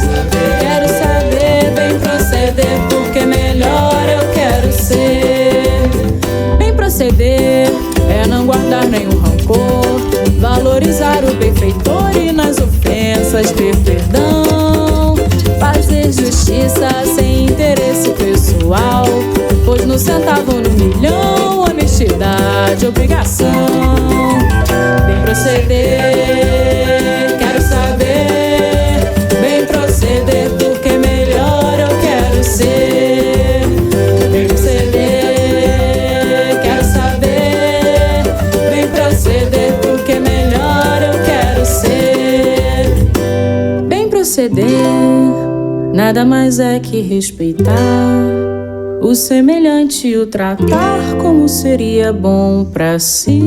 quero saber. Vem proceder, porque melhor eu quero ser. Vem proceder, é não guardar nenhum rancor. Valorizar o benfeitor e nas ofensas ter perdão. Fazer justiça sem interesse pessoal, pois no centavo, no milhão, honestidade, obrigação. Vem proceder, quero saber. Vem proceder, porque melhor eu quero ser. Vem proceder, quero saber. Vem proceder, porque melhor eu quero ser. Vem proceder, nada mais é que respeitar o semelhante e o tratar como seria bom pra si.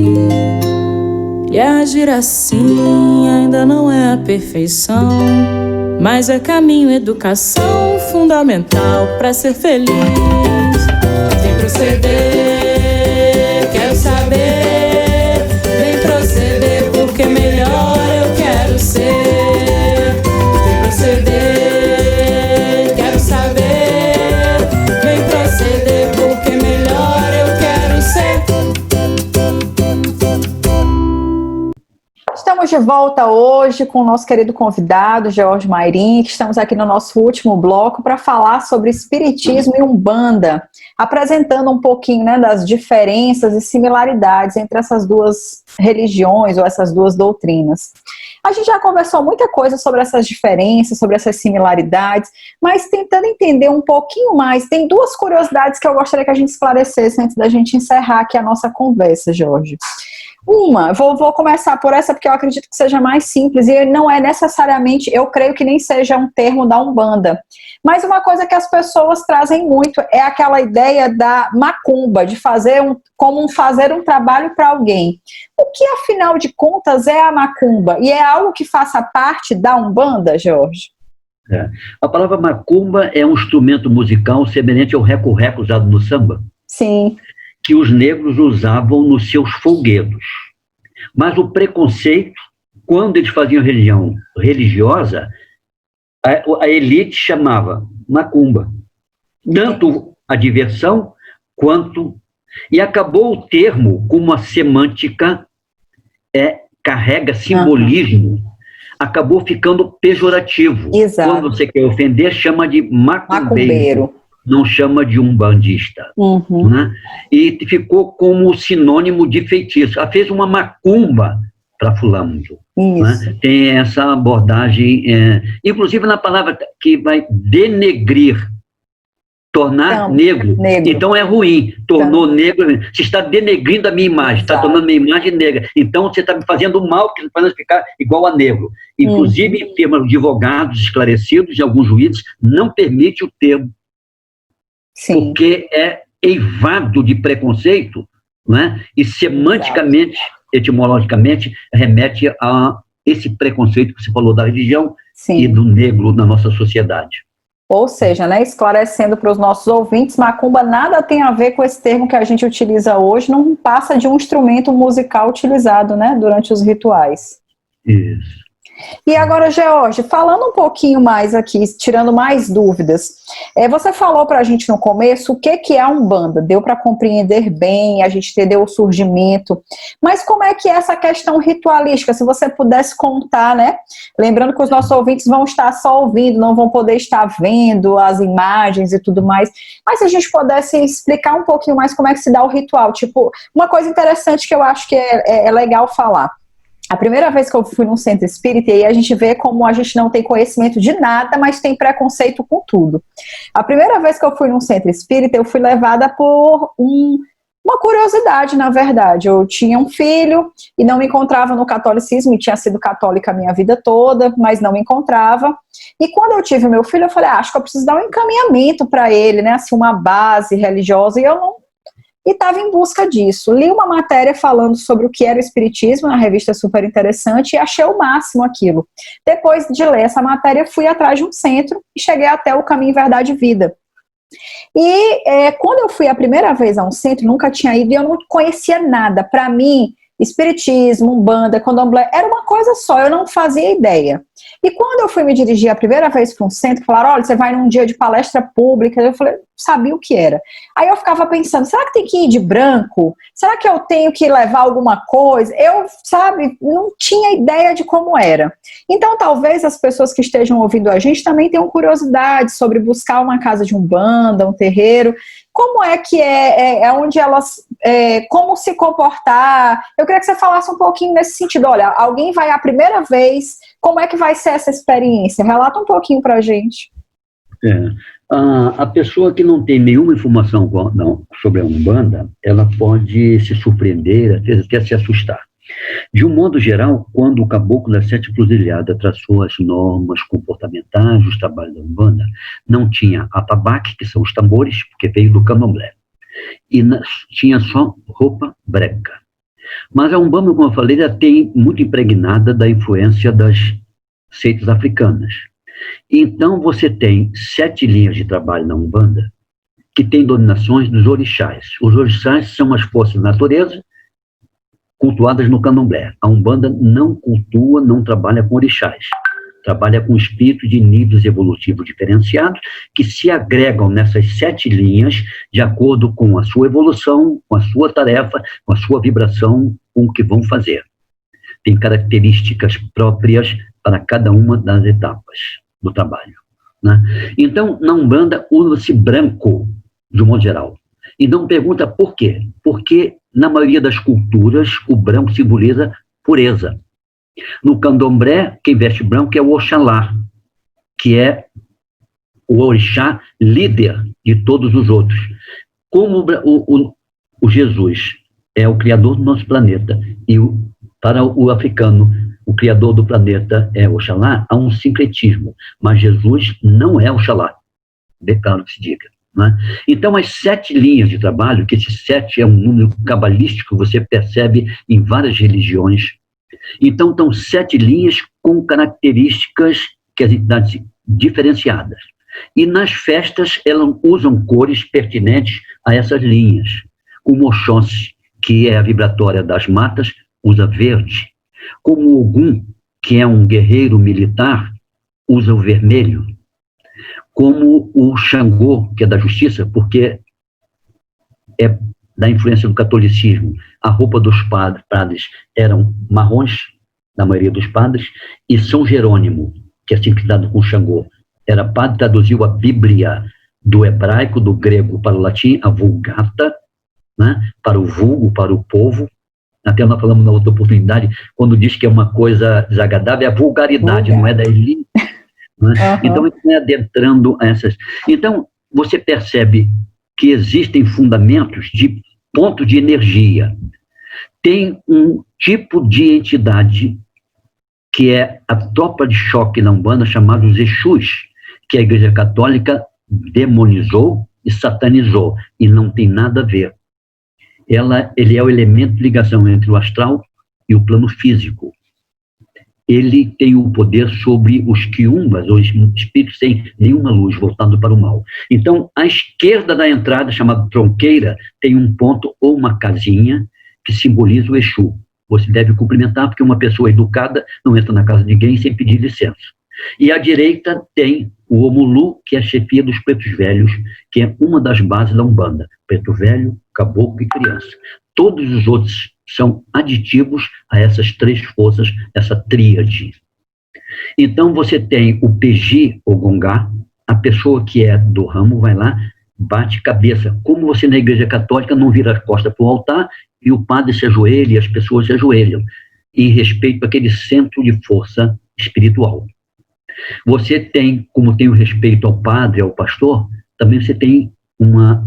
E agir assim ainda não é a perfeição, mas é caminho, educação fundamental pra ser feliz. Vem proceder, quero saber. Vem proceder, porque melhor eu quero ser. Vem proceder, quero saber. Vem proceder, porque melhor eu quero ser. Estamos de volta hoje com o nosso querido convidado, George Mayrim, que estamos aqui no nosso último bloco para falar sobre Espiritismo e Umbanda, apresentando um pouquinho, né, das diferenças e similaridades entre essas duas religiões ou essas duas doutrinas. A gente já conversou muita coisa sobre essas diferenças, sobre essas similaridades, mas tentando entender um pouquinho mais, tem duas curiosidades que eu gostaria que a gente esclarecesse antes da gente encerrar aqui a nossa conversa, Jorge. Uma, vou começar por essa porque eu acredito que seja mais simples e não é necessariamente, eu creio que nem seja um termo da Umbanda, mas uma coisa que as pessoas trazem muito é aquela ideia da macumba, de fazer fazer um trabalho para alguém. O que, afinal de contas, é a macumba? E é algo que faça parte da Umbanda, Jorge? A palavra macumba é um instrumento musical semelhante ao reco-reco usado no samba. Sim. Que os negros usavam nos seus folguedos. Mas o preconceito, quando eles faziam religião religiosa, a elite chamava macumba. Tanto a diversão quanto... E acabou o termo com uma semântica, carrega simbolismo, acabou ficando pejorativo. Exato. Quando você quer ofender, chama de macumbeiro. Não chama de umbandista. Né? E ficou como sinônimo de feitiço. Ela fez uma macumba para fulano. Né? Tem essa abordagem, inclusive na palavra que vai denegrir, tornar negro. Então é ruim, tornou negro. Você está denegrindo a minha imagem, está tornando a minha imagem negra. Então você está me fazendo mal, que faz ficar igual a negro. Inclusive, em termos de advogados esclarecidos, de alguns juízes, não permite o termo Sim. Porque é eivado de preconceito, né? E semanticamente, etimologicamente, remete a esse preconceito que você falou da religião Sim. e do negro na nossa sociedade. Ou seja, né, esclarecendo para os nossos ouvintes, macumba nada tem a ver com esse termo que a gente utiliza hoje, não passa de um instrumento musical utilizado, né, durante os rituais. Isso. E agora, George, falando um pouquinho mais aqui, tirando mais dúvidas, você falou para a gente no começo o que é a Umbanda, deu para compreender bem, a gente entendeu o surgimento, mas como é que é essa questão ritualística, se você pudesse contar, né? Lembrando que os nossos ouvintes vão estar só ouvindo, não vão poder estar vendo as imagens e tudo mais, mas se a gente pudesse explicar um pouquinho mais como é que se dá o ritual, tipo, uma coisa interessante que eu acho que é legal falar. A primeira vez que eu fui num centro espírita, e aí a gente vê como a gente não tem conhecimento de nada, mas tem preconceito com tudo. A primeira vez que eu fui num centro espírita, eu fui levada por uma curiosidade, na verdade. Eu tinha um filho e não me encontrava no catolicismo, e tinha sido católica a minha vida toda, mas não me encontrava. E quando eu tive meu filho, eu falei, acho que eu preciso dar um encaminhamento para ele, né, assim, uma base religiosa, e estava em busca disso. Li uma matéria falando sobre o que era o espiritismo, uma revista super interessante, e achei o máximo aquilo. Depois de ler essa matéria, fui atrás de um centro e cheguei até o Caminho Verdade e Vida. E quando eu fui a primeira vez a um centro, nunca tinha ido e eu não conhecia nada. Para mim, espiritismo, umbanda, candomblé, era uma coisa só, eu não fazia ideia. E quando eu fui me dirigir a primeira vez para um centro, falaram, olha, você vai num dia de palestra pública, eu falei, sabia o que era. Aí eu ficava pensando, será que tem que ir de branco? Será que eu tenho que levar alguma coisa? Eu, não tinha ideia de como era. Então, talvez as pessoas que estejam ouvindo a gente também tenham curiosidade sobre buscar uma casa de umbanda, um terreiro. Como é que é onde elas, como se comportar? Eu queria que você falasse um pouquinho nesse sentido. Olha, alguém vai a primeira vez, como é que vai ser essa experiência? Relata um pouquinho pra gente. A pessoa que não tem nenhuma informação sobre a Umbanda, ela pode se surpreender, até se assustar. De um modo geral, quando o caboclo da Sete Cruzilhadas traçou as normas comportamentais dos trabalhos da Umbanda, não tinha atabaque, que são os tambores, porque veio do candomblé, e tinha só roupa branca. Mas a Umbanda, como eu falei, ela tem muito impregnada da influência das seitas africanas. Então, você tem 7 linhas de trabalho na Umbanda que tem dominações dos orixás. Os orixás são as forças da natureza cultuadas no candomblé. A Umbanda não cultua, não trabalha com orixás. Trabalha com espíritos de níveis evolutivos diferenciados que se agregam nessas 7 linhas de acordo com a sua evolução, com a sua tarefa, com a sua vibração, com o que vão fazer. Tem características próprias para cada uma das etapas do trabalho, né? Então, na Umbanda, usa-se branco, de um modo geral. E não pergunta por quê. Porque, na maioria das culturas, o branco simboliza pureza. No candomblé, quem veste branco é o Oxalá, que é o orixá líder de todos os outros. Como o Jesus é o criador do nosso planeta, e para o africano, o criador do planeta é Oxalá, há um sincretismo, mas Jesus não é Oxalá, declaro que se diga. Né? Então, as 7 linhas de trabalho, que esse 7 é um número cabalístico, você percebe em várias religiões. Então, estão 7 linhas com características que as entidades diferenciadas. E nas festas, elas usam cores pertinentes a essas linhas. Como Oxóssi, que é a vibratória das matas, usa verde. Como Ogum, que é um guerreiro militar, usa o vermelho. Como o Xangô, que é da justiça, porque é da influência do catolicismo. A roupa dos padres eram marrons, na maioria dos padres, e São Jerônimo, que é sincretizado com Xangô, era padre, traduziu a Bíblia do hebraico, do grego para o latim, a Vulgata, né, para o vulgo, para o povo. Até nós falamos na outra oportunidade, quando diz que é uma coisa desagradável, é a vulgaridade, não é da elite. Né? Uhum. Então, é adentrando a essas... Então, você percebe que existem fundamentos de ponto de energia. Tem um tipo de entidade que é a tropa de choque na Umbanda, chamada os Exus, que a Igreja Católica demonizou, e satanizou, e não tem nada a ver. Ele é o elemento de ligação entre o astral e o plano físico. Ele tem o poder sobre os quiumbas, os espíritos sem nenhuma luz, voltado para o mal. Então, à esquerda da entrada, chamada tronqueira, tem um ponto ou uma casinha que simboliza o Exu. Você deve cumprimentar, porque uma pessoa educada não entra na casa de ninguém sem pedir licença. E à direita tem o Omulu, que é a chefia dos pretos velhos, que é uma das bases da Umbanda. Preto velho, caboclo e criança. Todos os outros são aditivos a essas três forças, essa tríade. Então você tem o PG, ou Gongá, a pessoa que é do ramo vai lá, bate cabeça. Como você na Igreja Católica não vira as costas para o altar e o padre se ajoelha e as pessoas se ajoelham, em respeito àquele centro de força espiritual. Você tem, como tem o respeito ao padre, ao pastor, também você tem uma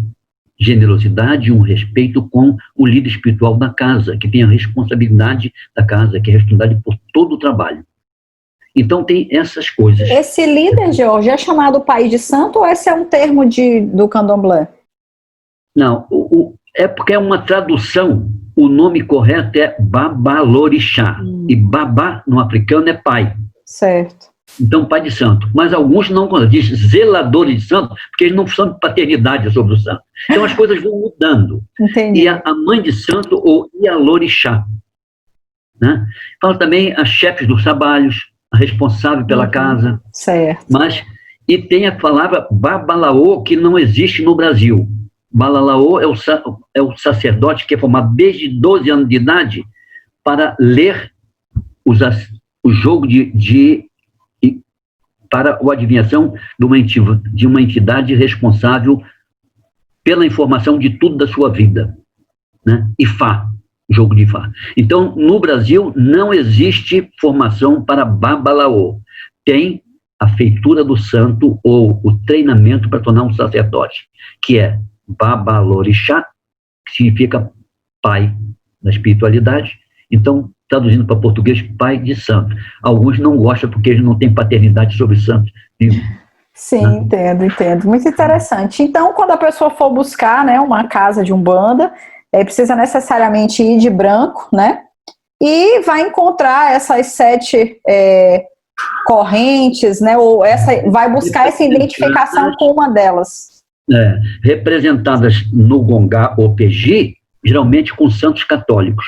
generosidade, um respeito com o líder espiritual da casa, que tem a responsabilidade da casa, que é responsabilidade por todo o trabalho. Então tem essas coisas. Esse líder, Jorge, é chamado pai de santo ou esse é um termo do candomblé? Não, é porque é uma tradução. O nome correto é Babalorixá. E Babá, no africano, é pai. Certo. Então, pai de santo. Mas alguns não dizem zeladores de santo, porque eles não são de paternidade sobre o santo. Então, as coisas vão mudando. Entendi. E a mãe de santo, ou Ialorixá. Né? Fala também as chefes dos trabalhos, a responsável pela casa. Certo. E tem a palavra Babalaô, que não existe no Brasil. Babalaô é o sacerdote que é formado desde 12 anos de idade para ler o jogo para a adivinhação de uma entidade responsável pela informação de tudo da sua vida. Né? Ifá, jogo de Ifá. Então, no Brasil, não existe formação para Babalaô. Tem a feitura do santo ou o treinamento para tornar um sacerdote, que é Babalorixá, que significa pai da espiritualidade. Então, traduzindo para português, pai de santo. Alguns não gostam porque eles não têm paternidade sobre santos. Sim, entendo. Muito interessante. Então, quando a pessoa for buscar, né, uma casa de Umbanda, precisa necessariamente ir de branco, né? E vai encontrar essas 7 correntes, né? Ou vai buscar essa identificação com uma delas. Representadas no Gongá ou PG, geralmente com santos católicos.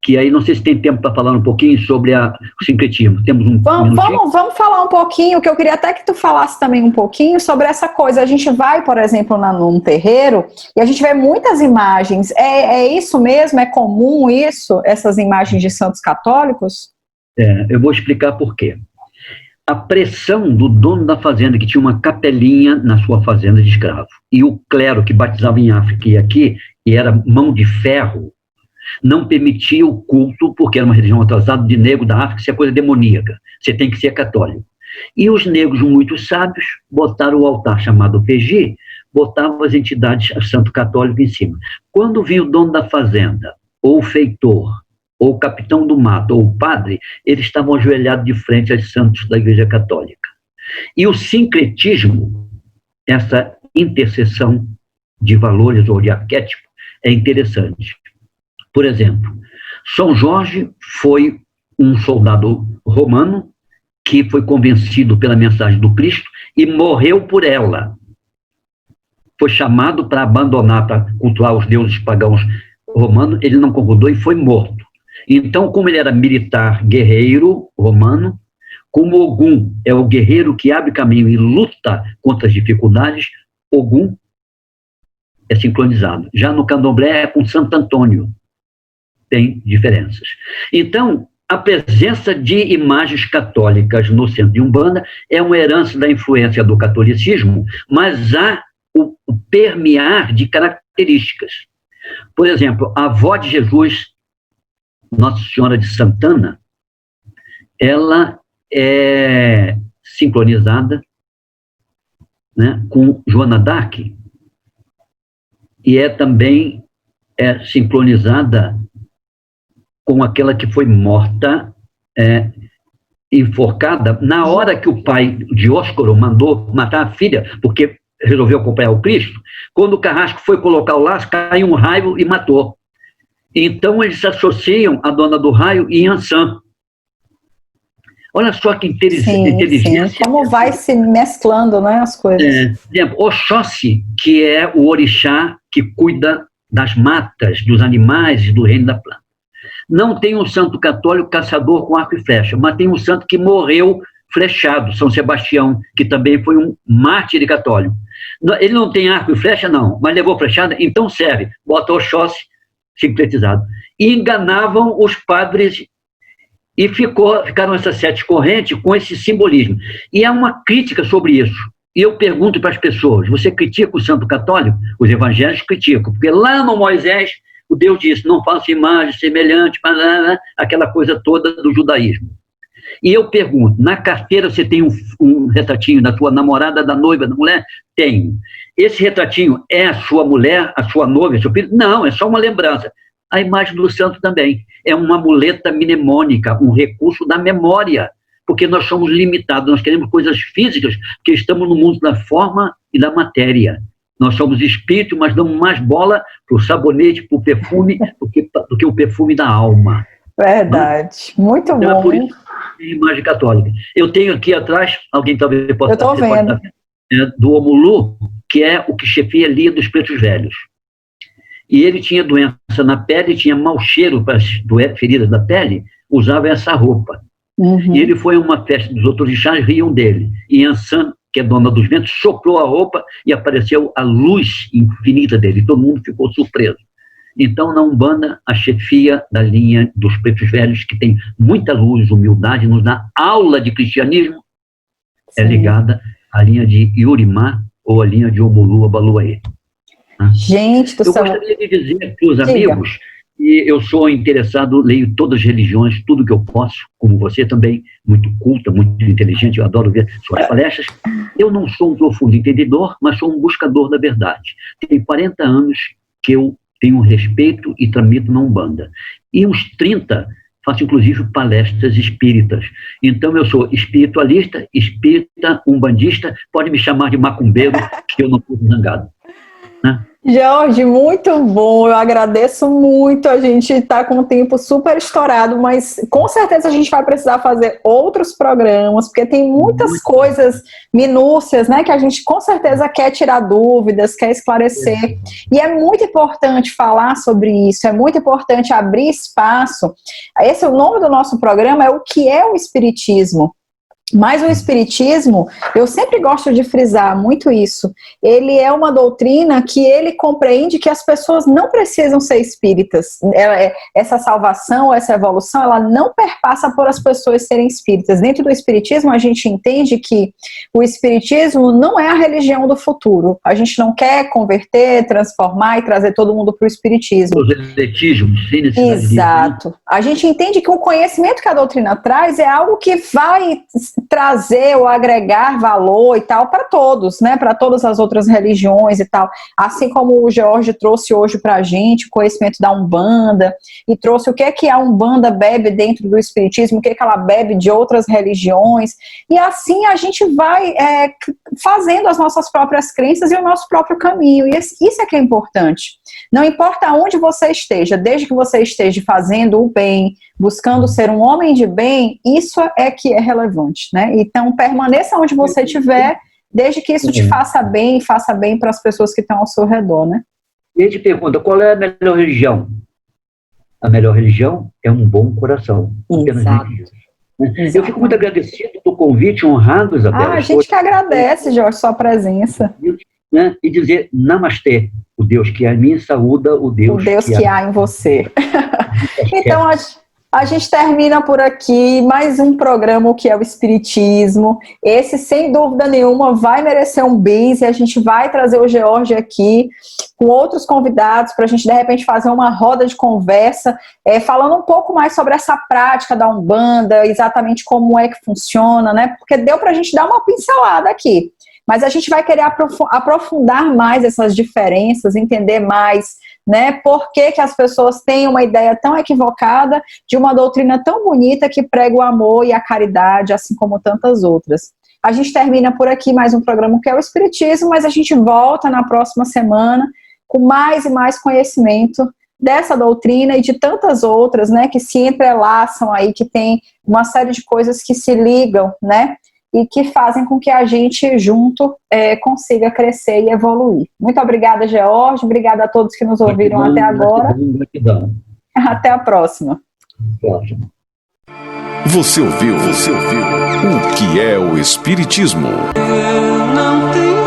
Que aí não sei se tem tempo para falar um pouquinho sobre o sincretismo. Temos vamos falar um pouquinho, que eu queria até que tu falasse também um pouquinho sobre essa coisa. A gente vai, por exemplo, num terreiro e a gente vê muitas imagens. É isso mesmo? É comum isso? Essas imagens de santos católicos? Eu vou explicar por quê. A pressão do dono da fazenda, que tinha uma capelinha na sua fazenda de escravo, e o clero que batizava em África e aqui, e era mão de ferro, não permitia o culto, porque era uma religião atrasada de negro da África, isso é coisa demoníaca, você tem que ser católico. E os negros, muito sábios, botaram o altar chamado PG, botavam as entidades, santo católico em cima. Quando vinha o dono da fazenda, ou o feitor, ou o capitão do mato, ou o padre, eles estavam ajoelhados de frente aos santos da Igreja Católica. E o sincretismo, essa interseção de valores ou de arquétipo, é interessante. Por exemplo, São Jorge foi um soldado romano que foi convencido pela mensagem do Cristo e morreu por ela. Foi chamado para abandonar, para cultuar os deuses pagãos romanos, ele não concordou e foi morto. Então, como ele era militar, guerreiro romano, como Ogum é o guerreiro que abre caminho e luta contra as dificuldades, Ogum é sincronizado. Já no candomblé é com Santo Antônio. Tem diferenças. Então, a presença de imagens católicas no centro de Umbanda é uma herança da influência do catolicismo, mas há o permear de características. Por exemplo, a avó de Jesus, Nossa Senhora de Santana, ela é sincronizada, né, com Joana d'Arc, e também sincronizada com aquela que foi morta, enforcada, na hora que o pai Dióscoro mandou matar a filha, porque resolveu acompanhar o Cristo, quando o Carrasco foi colocar o laço, caiu um raio e matou. Então eles associam a dona do raio e Yansan. Olha só que inteligência. Sim. Como vai se mesclando, né, as coisas. Por exemplo, Oxóssi, que é o orixá que cuida das matas, dos animais e do reino da planta. Não tem um santo católico caçador com arco e flecha, mas tem um santo que morreu flechado, São Sebastião, que também foi um mártir católico. Ele não tem arco e flecha, não, mas levou flechada, então serve. Bota Oxóssi sincretizado. E enganavam os padres e ficaram essas 7 correntes com esse simbolismo. E há uma crítica sobre isso. E eu pergunto para as pessoas, você critica o santo católico? Os evangélicos criticam, porque lá no Moisés, o Deus disse, não faça imagem semelhante, aquela coisa toda do judaísmo. E eu pergunto, na carteira você tem um retratinho da tua namorada, da noiva, da mulher? Tenho. Esse retratinho é a sua mulher, a sua noiva, seu filho? Não, é só uma lembrança. A imagem do santo também é uma muleta mnemônica, um recurso da memória, porque nós somos limitados, nós queremos coisas físicas, porque estamos no mundo da forma e da matéria. Nós somos espírito, mas damos mais bola para o sabonete, para o perfume, do que o perfume da alma. Verdade, muito então, bom. É por isso que a imagem católica. Eu tenho aqui atrás, alguém talvez possa... Eu estou vendo. Do Omulu, que é o que chefia Lia dos Pretos Velhos. E ele tinha doença na pele, tinha mau cheiro para as feridas da pele, usava essa roupa. E ele foi a uma festa dos outros orixás, riam dele. E Yansan, que é dona dos ventos, soprou a roupa e apareceu a luz infinita dele. Todo mundo ficou surpreso. Então, na Umbanda, a chefia da linha dos Pretos Velhos, que tem muita luz, humildade, nos dá aula de cristianismo, é ligada à linha de Yurimá ou à linha de Omulu Abaluaê. Gente do céu. Eu gostaria de dizer para os amigos que eu sou interessado, leio todas as religiões, tudo que eu posso, como você também, muito culta, muito inteligente, eu adoro ver suas palestras. Eu não sou um profundo entendedor, mas sou um buscador da verdade. Tem 40 anos que eu tenho respeito e tramito na Umbanda. E uns 30 faço, inclusive, palestras espíritas. Então, eu sou espiritualista, espírita, umbandista, pode me chamar de macumbeiro, que eu não fico zangado. Né? Jorge, muito bom, eu agradeço muito, a gente está com o tempo super estourado, mas com certeza a gente vai precisar fazer outros programas, porque tem muitas coisas, minúcias, né, que a gente com certeza quer tirar dúvidas, quer esclarecer, e é muito importante falar sobre isso, é muito importante abrir espaço. Esse é o nome do nosso programa, é o que é o Espiritismo. Mas o Espiritismo, eu sempre gosto de frisar muito isso, ele é uma doutrina que ele compreende que as pessoas não precisam ser espíritas. Essa salvação, essa evolução, ela não perpassa por as pessoas serem espíritas. Dentro do Espiritismo, a gente entende que o Espiritismo não é a religião do futuro. A gente não quer converter, transformar e trazer todo mundo para o Espiritismo. Os eletismos, sem necessidade. Exato. A gente entende que o conhecimento que a doutrina traz é algo que vai trazer ou agregar valor e tal para todos, né, para todas as outras religiões e tal, assim como o Jorge trouxe hoje para a gente o conhecimento da Umbanda e trouxe o que é que a Umbanda bebe dentro do Espiritismo, o que é que ela bebe de outras religiões, e assim a gente vai fazendo as nossas próprias crenças e o nosso próprio caminho, e isso é que é importante. Não importa onde você esteja, desde que você esteja fazendo o bem, buscando ser um homem de bem, isso é que é relevante, né? Então, permaneça onde você estiver, desde que isso te faça bem para as pessoas que estão ao seu redor, né? E a gente pergunta, qual é a melhor religião? A melhor religião é um bom coração. Exato. Eu fico muito agradecido do convite, honrado, Isabela. A gente que agradece, Jorge, sua presença. Né? E dizer namastê, o Deus que há em mim saúda o Deus que há em você. Então, a gente termina por aqui mais um programa, o que é o Espiritismo. Esse, sem dúvida nenhuma, vai merecer um bis e a gente vai trazer o Jorge aqui com outros convidados para a gente, de repente, fazer uma roda de conversa, falando um pouco mais sobre essa prática da Umbanda, exatamente como é que funciona, né? Porque deu para a gente dar uma pincelada aqui. Mas a gente vai querer aprofundar mais essas diferenças, entender mais, né, por que as pessoas têm uma ideia tão equivocada de uma doutrina tão bonita que prega o amor e a caridade, assim como tantas outras. A gente termina por aqui mais um programa que é o Espiritismo, mas a gente volta na próxima semana com mais e mais conhecimento dessa doutrina e de tantas outras, né, que se entrelaçam aí, que tem uma série de coisas que se ligam, né, e que fazem com que a gente junto consiga crescer e evoluir. Muito obrigada, George, obrigada a todos que nos ouviram até agora. Até a próxima. Você ouviu o que é o Espiritismo? Eu não tenho